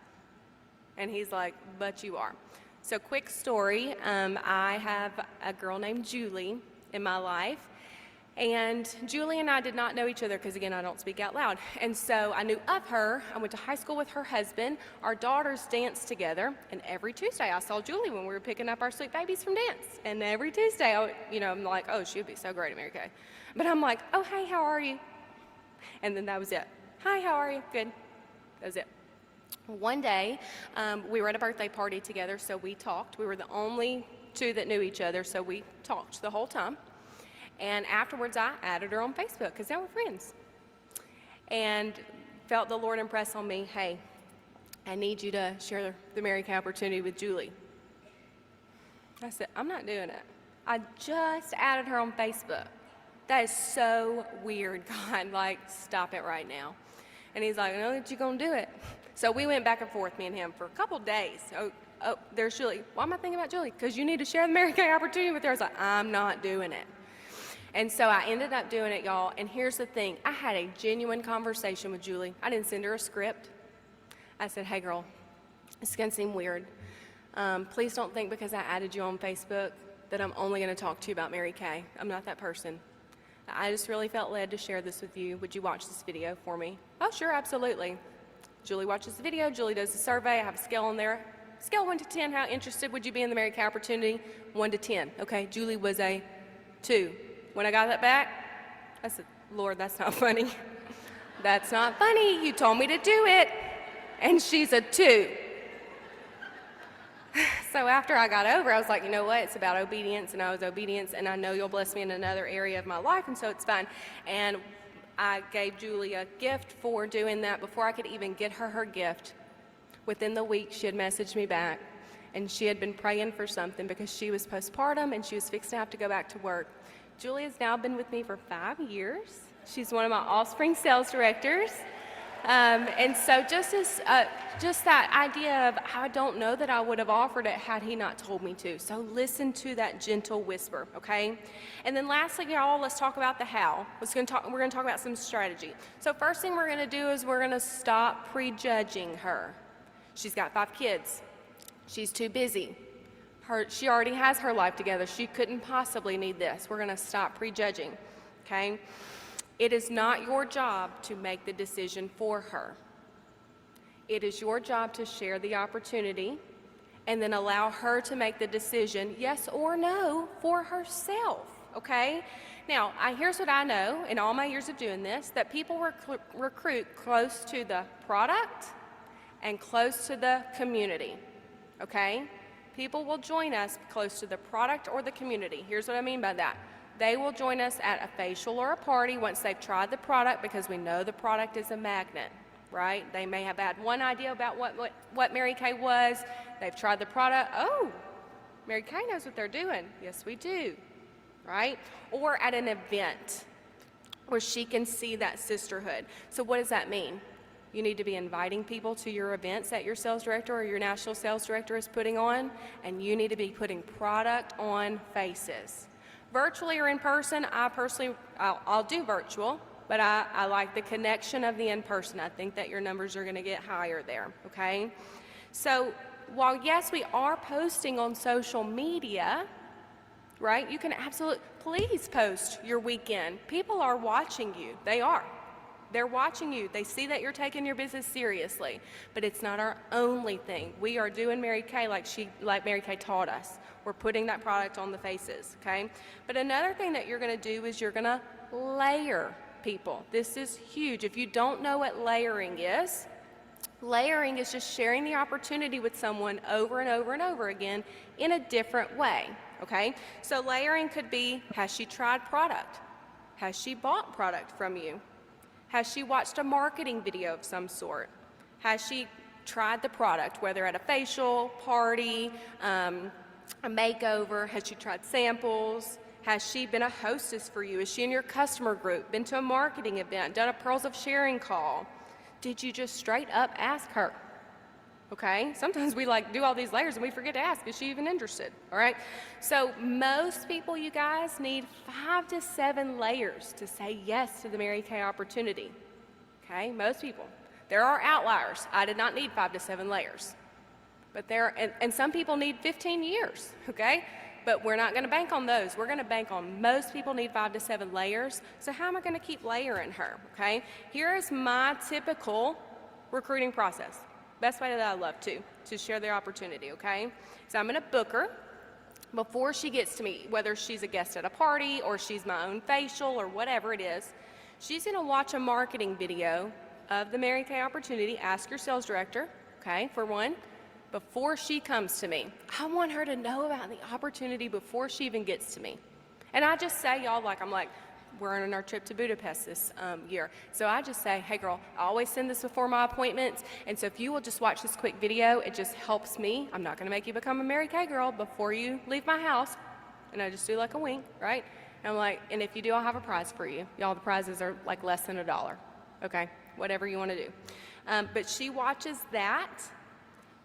And he's like, but you are. So quick story, I have a girl named Julie in my life. And Julie and I did not know each other because, again, I don't speak out loud. And so I knew of her. I went to high school with her husband. Our daughters danced together. And every Tuesday I saw Julie when we were picking up our sweet babies from dance. And every Tuesday, I'm like, oh, she would be so great at Mary Kay. But I'm like, oh, hey, how are you? And then that was it. Hi, how are you? Good. That was it. One day, we were at a birthday party together, so we talked. We were the only two that knew each other, so we talked the whole time. And afterwards, I added her on Facebook because they were friends. And felt the Lord impress on me, hey, I need you to share the Mary Kay opportunity with Julie. I said, I'm not doing it. I just added her on Facebook. That is so weird, God. Like, stop it right now. And he's like, I know that you're going to do it. So we went back and forth, me and him, for a couple days. Oh, there's Julie. Why am I thinking about Julie? Because you need to share the Mary Kay opportunity with her. I was like, I'm not doing it. And so I ended up doing it, y'all. And here's the thing. I had a genuine conversation with Julie. I didn't send her a script. I said, hey, girl, it's going to seem weird. Please don't think because I added you on Facebook that I'm only going to talk to you about Mary Kay. I'm not that person. I just really felt led to share this with you. Would you watch this video for me? Oh, sure, absolutely. Julie watches the video. Julie does the survey. I have a scale on there. Scale 1 to 10, how interested would you be in the Mary Kay opportunity? 1 to 10. Okay, Julie was a 2. When I got that back, I said, Lord, that's not funny. That's not funny. You told me to do it. And she's a 2. So after I got over, I was like, you know what? It's about obedience, and I was obedience, and I know you'll bless me in another area of my life, and so it's fine. And I gave Julie a gift for doing that. Before I could even get her gift, within the week, she had messaged me back, and she had been praying for something because she was postpartum, and she was fixing to have to go back to work. Julie has now been with me for 5 years. She's one of my offspring sales directors. And so just that idea of, I don't know that I would have offered it had he not told me to. So listen to that gentle whisper, okay? And then lastly, y'all, let's talk about the how. We're going to talk about some strategy. So first thing we're going to do is we're going to stop prejudging her. She's got 5 kids. She's too busy. She already has her life together. She couldn't possibly need this. We're going to stop prejudging, okay? It is not your job to make the decision for her. It is your job to share the opportunity and then allow her to make the decision, yes or no, for herself, okay? Now, here's what I know in all my years of doing this, that people recruit close to the product and close to the community, okay? People will join us close to the product or the community. Here's what I mean by that. They will join us at a facial or a party once they've tried the product, because we know the product is a magnet, right? They may have had one idea about what Mary Kay was. They've tried the product. Oh, Mary Kay knows what they're doing. Yes, we do, right? Or at an event where she can see that sisterhood. So what does that mean? You need to be inviting people to your events that your sales director or your national sales director is putting on, and you need to be putting product on faces. Virtually or in person, I'll do virtual, but I like the connection of the in-person. I think that your numbers are going to get higher there, okay? So while, yes, we are posting on social media, right, you can please post your weekend. People are watching you. They are. They're watching you. They see that you're taking your business seriously, but it's not our only thing. We are doing Mary Kay like Mary Kay taught us. We're putting that product on the faces, okay? But another thing that you're going to do is you're going to layer people. This is huge. If you don't know what layering is just sharing the opportunity with someone over and over and over again in a different way, okay? So layering could be, has she tried product? Has she bought product from you? Has she watched a marketing video of some sort? Has she tried the product, whether at a facial, party, a makeover? Has she tried samples? Has she been a hostess for you? Is she in your customer group? Been to a marketing event? Done a Pearls of Sharing call? Did you just straight up ask her? Okay, sometimes we do all these layers and we forget to ask, is she even interested? All right, so most people, you guys, need 5 to 7 layers to say yes to the Mary Kay opportunity. Okay, most people. There are outliers. I did not need 5 to 7 layers. But and some people need 15 years, okay? But we're not gonna bank on those. We're gonna bank on most people need 5 to 7 layers. So how am I gonna keep layering her, okay? Here is my typical recruiting process. Best way that I love to share their opportunity, okay? So I'm gonna book her before she gets to me, whether she's a guest at a party or she's my own facial or whatever it is. She's gonna watch a marketing video of the Mary Kay opportunity. Ask your sales director, okay, for one, before she comes to me. I want her to know about the opportunity before she even gets to me. And I just say, y'all, I'm like, we're on our trip to Budapest this year. So I just say, hey girl, I always send this before my appointments, and so if you will just watch this quick video, it just helps me. I'm not gonna make you become a Mary Kay girl before you leave my house. And I just do like a wink, right? And I'm like, and if you do, I'll have a prize for you. Y'all, the prizes are like less than $1, okay? Whatever you wanna do. But she watches that.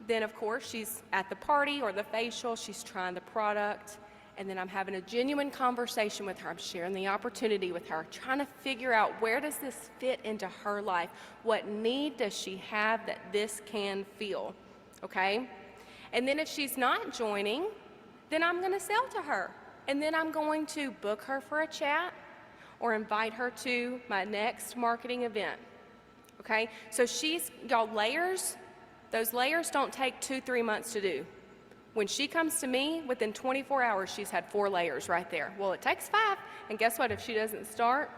Then of course she's at the party or the facial, she's trying the product, and then I'm having a genuine conversation with her. I'm sharing the opportunity with her, trying to figure out where does this fit into her life? What need does she have that this can fill, okay? And then if she's not joining, then I'm gonna sell to her. And then I'm going to book her for a chat or invite her to my next marketing event, okay? So y'all, layers, those layers don't take 2-3 months to do. When she comes to me, within 24 hours, she's had 4 layers right there. Well, it takes 5, and guess what? If she doesn't start,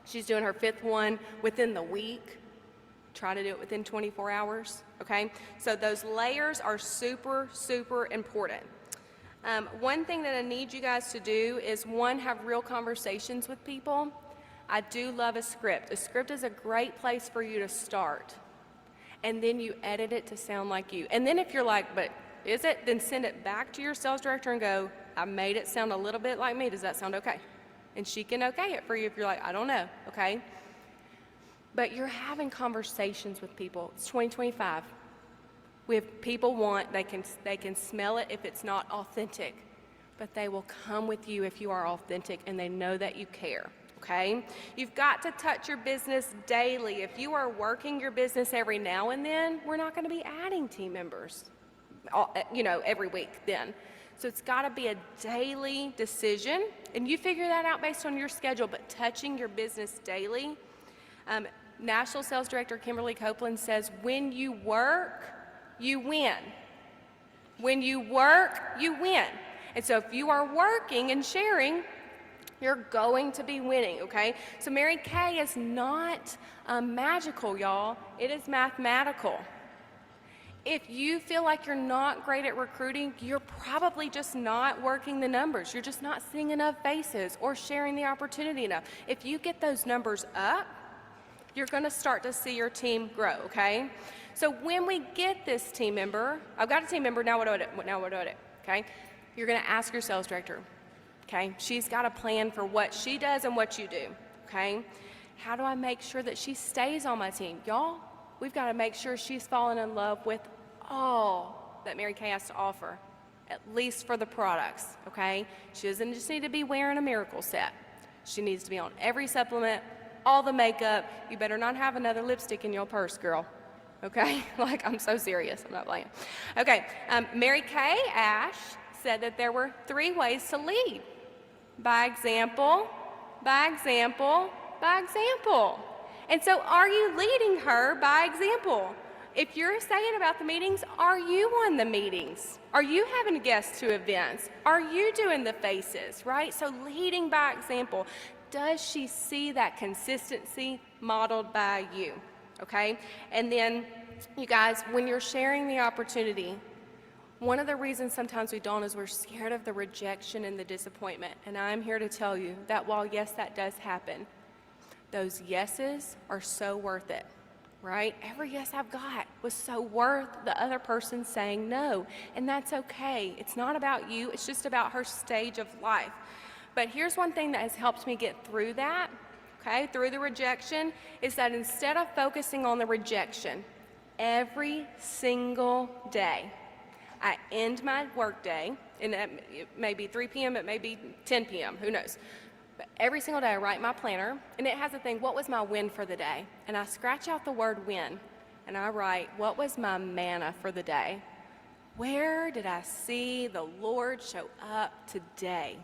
she's doing her 5th one within the week. Try to do it within 24 hours, okay? So those layers are super, super important. One thing that I need you guys to do is, one, have real conversations with people. I do love a script. A script is a great place for you to start. And then you edit it to sound like you. And then if you're like, but is it? Then send it back to your sales director and go, I made it sound a little bit like me. Does that sound okay? And she can okay it for you if you're like, I don't know, okay? But you're having conversations with people. It's 2025. People they can smell it if it's not authentic, but they will come with you if you are authentic and they know that you care, okay? You've got to touch your business daily. If you are working your business every now and then, we're not gonna be adding team members, every week then. So it's gotta be a daily decision, and you figure that out based on your schedule, but touching your business daily. National Sales Director Kimberly Copeland says, when you work, you win. When you work, you win. And so if you are working and sharing, you're going to be winning, okay? So Mary Kay is not magical, y'all. It is mathematical. If you feel like you're not great at recruiting, you're probably just not working the numbers. You're just not seeing enough faces or sharing the opportunity enough. If you get those numbers up, you're gonna start to see your team grow, okay? So when we get this team member, I've got a team member, now what do I do? Now what do I do, okay? You're gonna ask your sales director, okay? She's got a plan for what she does and what you do, okay? How do I make sure that she stays on my team? Y'all, we've gotta make sure she's falling in love with all that Mary Kay has to offer, at least for the products, okay? She doesn't just need to be wearing a miracle set. She needs to be on every supplement, all the makeup. You better not have another lipstick in your purse, girl. Okay? Like, I'm so serious. I'm not playing. Okay. Mary Kay Ash said that there were 3 ways to lead. By example, by example, by example. And so are you leading her by example? If you're saying about the meetings, are you on the meetings? Are you having guests to events? Are you doing the faces, right? So leading by example. Does she see that consistency modeled by you? Okay? And then, you guys, when you're sharing the opportunity, one of the reasons sometimes we don't is we're scared of the rejection and the disappointment. And I'm here to tell you that while, yes, that does happen, those yeses are so worth it, right? Every yes I've got was so worth the other person saying no. And that's okay. It's not about you. It's just about her stage of life. But here's one thing that has helped me get through that, okay, through the rejection, is that instead of focusing on the rejection, every single day, I end my work day, and it may be 3 p.m., it may be 10 p.m., who knows. But every single day I write my planner, and it has a thing, what was my win for the day? And I scratch out the word win, and I write, what was my manna for the day? Where did I see the Lord show up today?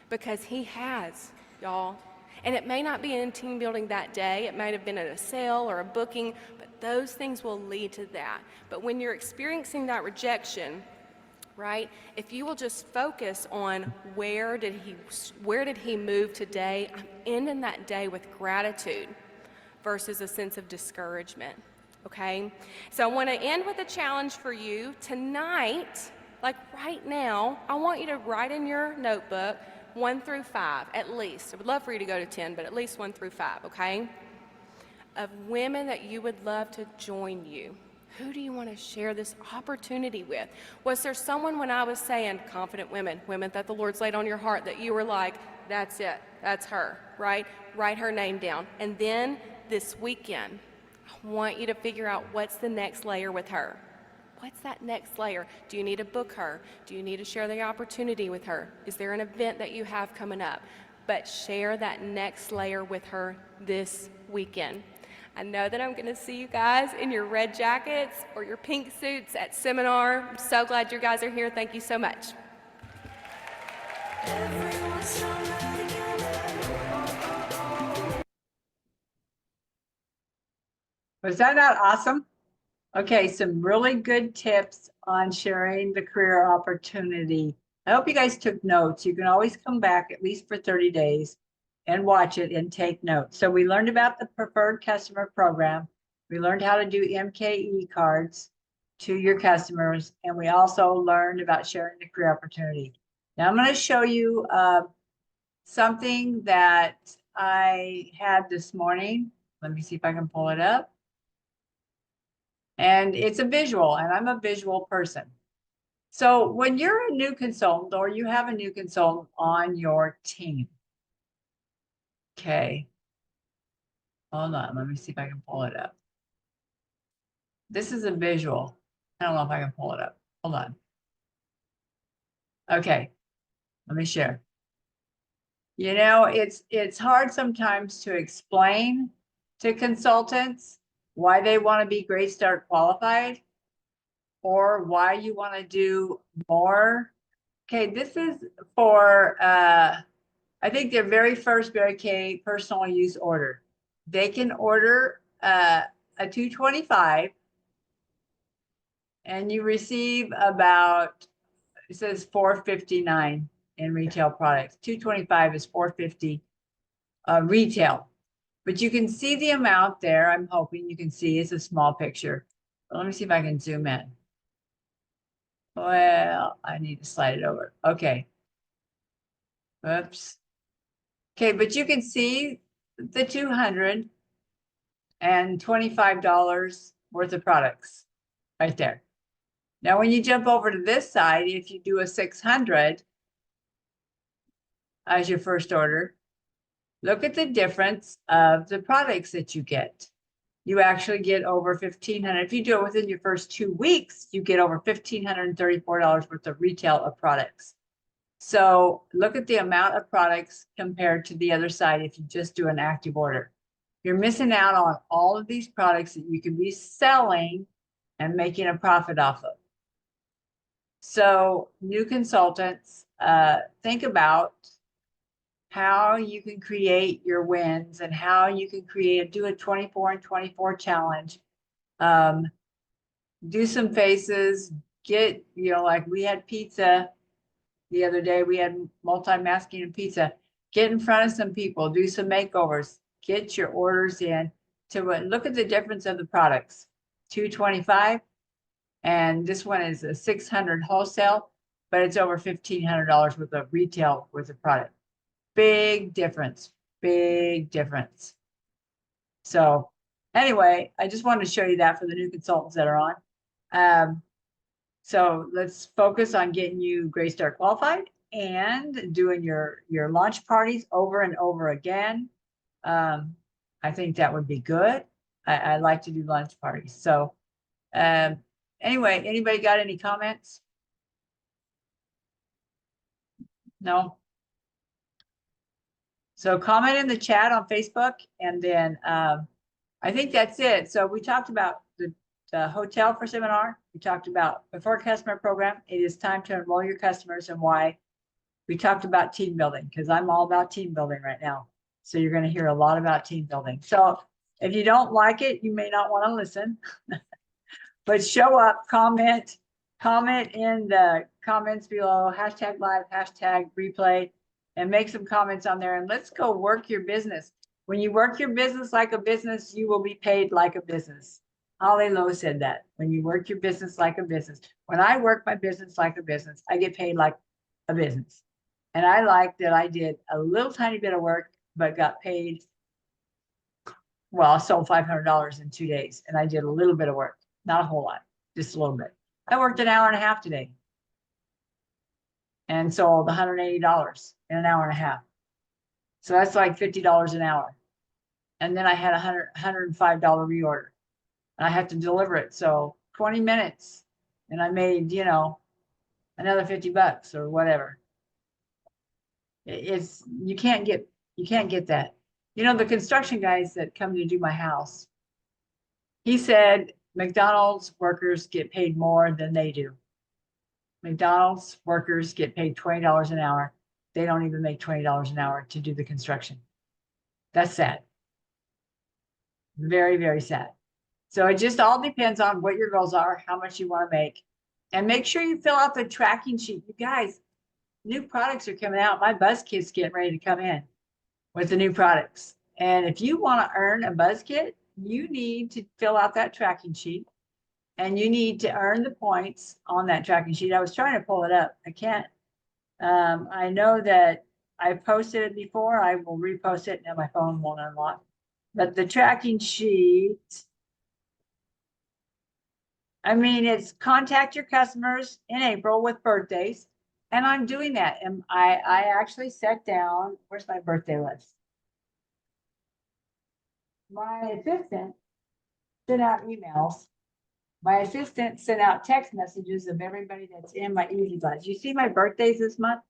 Because he has, y'all. And it may not be in team building that day. It might have been at a sale or a booking, but those things will lead to that. But when you're experiencing that rejection, right, if you will just focus on where did he move today, I'm ending that day with gratitude versus a sense of discouragement, okay? So I want to end with a challenge for you tonight. Like right now, I want you to write in your notebook, 1 through 5, at least. I would love for you to go to 10, but at least 1 through 5, okay? Of women that you would love to join you. Who do you want to share this opportunity with? Was there someone when I was saying confident women, women that the Lord's laid on your heart, that you were like, that's it, that's her, right? Write her name down. And then this weekend, I want you to figure out what's the next layer with her. What's that next layer? Do you need to book her? Do you need to share the opportunity with her? Is there an event that you have coming up? But share that next layer with her this weekend. I know that I'm going to see you guys in your red jackets or your pink suits at seminar. I'm so glad you guys are here. Thank you so much. Was that not awesome? Okay, some really good tips on sharing the career opportunity. I hope you guys took notes. You can always come back at least for 30 days and watch it and take notes. So we learned about the preferred customer program. We learned how to do MKE cards to your customers. And we also learned about sharing the career opportunity. Now I'm going to show you something that I had this morning. Let me see if I can pull it up. And it's a visual, and I'm a visual person. So when you're a new consultant or you have a new consultant on your team, okay, hold on, let me see if I can pull it up. This is a visual. I don't know if I can pull it up. Hold on. Okay, let me share. You know, it's hard sometimes to explain to consultants why they want to be Great Start qualified or why you want to do more. Okay, this is for, I think their very first Barricade personal use order. They can order a 225 and you receive about, it says 459 in retail products. 225 is 450 retail. But you can see the amount there. I'm hoping you can see it's a small picture. But let me see if I can zoom in. Well, I need to slide it over. Okay. Oops. Okay, but you can see the $225 worth of products right there. Now, when you jump over to this side, if you do a 600 as your first order, look at the difference of the products that you get. You actually get over 1,500. If you do it within your first 2 weeks, you get over $1,534 worth of retail of products. So look at the amount of products compared to the other side if you just do an active order. You're missing out on all of these products that you can be selling and making a profit off of. So new consultants, think about how you can create your wins and how you can do a 24 and 24 challenge. Do some faces, get, like we had pizza the other day, we had multi-masking and pizza. Get in front of some people, do some makeovers, get your orders in to look at the difference of the products. 225, and this one is a 600 wholesale, but it's over $1,500 worth of retail worth of product. Big difference, big difference. So anyway, I just wanted to show you that for the new consultants that are on. So let's focus on getting you Great Start qualified and doing your launch parties over and over again. I think that would be good. I like to do lunch parties. So anyway, anybody got any comments? No? So comment in the chat on Facebook, and then I think that's it. So we talked about the hotel for seminar. We talked about before customer program. It is time to enroll your customers and why. We talked about team building because I'm all about team building right now. So you're going to hear a lot about team building. So if you don't like it, you may not want to listen, but show up, comment in the comments below, hashtag live, hashtag replay, and make some comments on there. And let's go work your business. When you work your business like a business, you will be paid like a business. Holly Lowe said that. When you work your business like a business. When I work my business like a business, I get paid like a business. And I like that I did a little tiny bit of work, but got paid. Well, I sold $500 in 2 days, and I did a little bit of work, not a whole lot, just a little bit. I worked an hour and a half today and sold $180 in an hour and a half. So that's like $50 an hour. And then I had a $105 reorder. And I had to deliver it. So 20 minutes and I made, another $50 or whatever. It's, you can't get that. The construction guys that come to do my house, he said McDonald's workers get paid more than they do. McDonald's workers get paid $20 an hour. They don't even make $20 an hour to do the construction. That's sad. Very, very sad. So it just all depends on what your goals are, how much you want to make, and make sure you fill out the tracking sheet. You guys, new products are coming out. My buzz kit's getting ready to come in with the new products. And if you want to earn a buzz kit, you need to fill out that tracking sheet and you need to earn the points on that tracking sheet. I was trying to pull it up. I can't. I know that I posted it before. I will repost it and my phone won't unlock. But the tracking sheet, it's contact your customers in April with birthdays. And I'm doing that. And I actually sat down, where's my birthday list? My assistant sent out emails. My assistant sent out text messages of everybody that's in my Easy Buzz. You see my birthdays this month?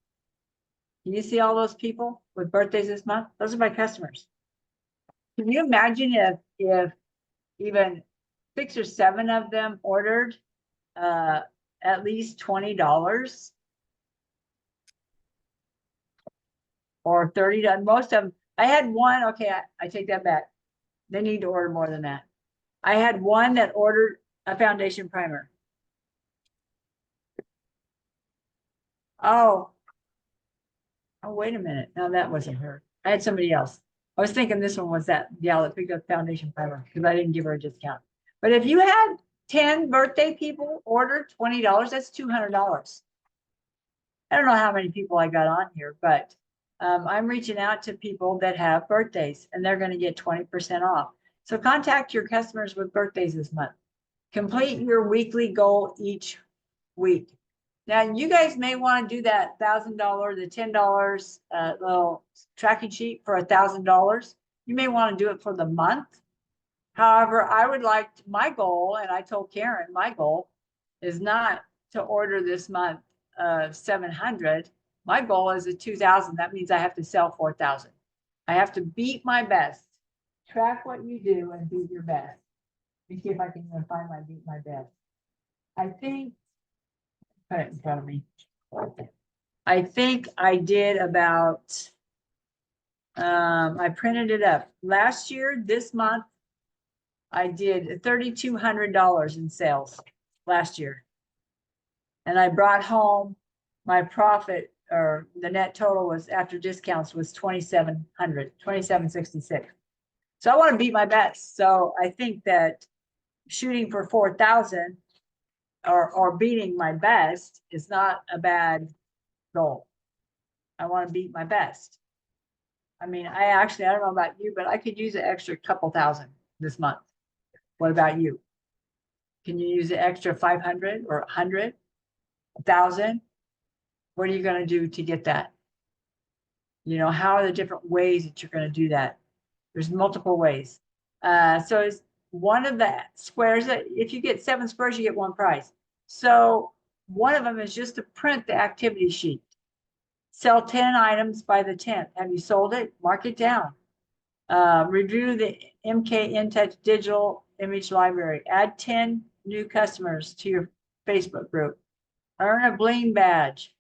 Can you see all those people with birthdays this month? Those are my customers. Can you imagine if even 6 or 7 of them ordered at least $20 or $30? Most of them, I had one. Okay, I take that back. They need to order more than that. I had one that ordered a foundation primer. Oh, wait a minute. No, that wasn't her. I had somebody else. I was thinking this one was that gal that picked up foundation primer because I didn't give her a discount. But if you had 10 birthday people order $20, that's $200. I don't know how many people I got on here, but I'm reaching out to people that have birthdays and they're going to get 20% off. So contact your customers with birthdays this month. Complete your weekly goal each week. Now, you guys may want to do that $1,000, the $10 little tracking sheet for $1,000. You may want to do it for the month. However, I would like my goal, and I told Karen, my goal is not to order this month 700. My goal is a 2,000. That means I have to sell 4,000. I have to beat my best. Track what you do and beat your best. Let me see if I can even find my beat my best. I think, put it in front of me. I think I did about, I printed it up. Last year, this month, I did $3,200 in sales last year. And I brought home my profit, or the net total was after discounts was $2,766. So I want to beat my best. So I think that shooting for 4,000 or beating my best is not a bad goal. I want to beat my best. I don't know about you, but I could use an extra couple thousand this month. What about you? Can you use an extra 500 or 100, 1,000? What are you going to do to get that? How are the different ways that you're going to do that? There's multiple ways. So it's one of the squares that if you get 7 squares, you get 1 prize. So one of them is just to print the activity sheet. Sell 10 items by the 10th. Have you sold it? Mark it down. Review the MK InTouch digital image library. Add 10 new customers to your Facebook group. Earn a bling badge.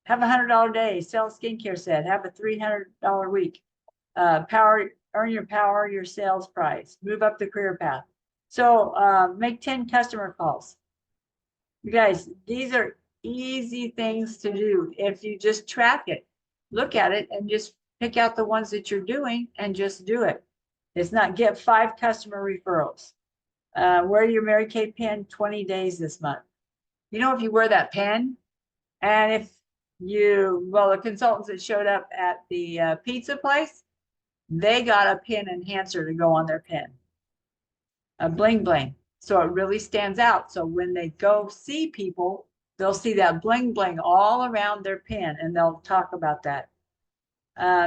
Have a $100 day. Sell a skincare set. Have a $300 week. Earn your sales price. Move up the career path. So make 10 customer calls. You guys, these are easy things to do if you just track it. Look at it and just pick out the ones that you're doing and just do it. It's not get 5 customer referrals. Wear your Mary Kay pen 20 days this month. If you wear that pen, and if well, the consultants that showed up at the pizza place, they got a pin enhancer to go on their pin. A bling bling. So it really stands out. So when they go see people, they'll see that bling bling all around their pin and they'll talk about that.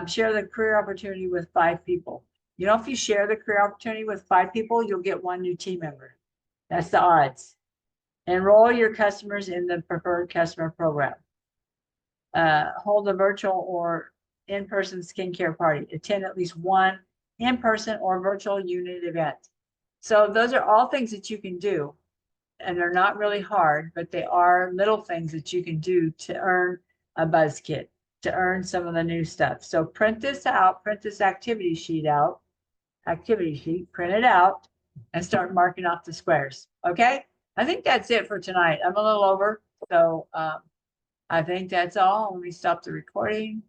Share the career opportunity with 5 people. You know, if you share the career opportunity with 5 people, you'll get 1 new team member. That's the odds. Enroll your customers in the preferred customer program. Hold a virtual or in-person skincare party. Attend at least 1 in-person or virtual unit event. So those are all things that you can do. And they're not really hard, but they are little things that you can do to earn a buzz kit, to earn some of the new stuff. So print this out, print this activity sheet, print it out, and start marking off the squares. Okay? I think that's it for tonight. I'm a little over, so I think that's all. Let me stop the recording.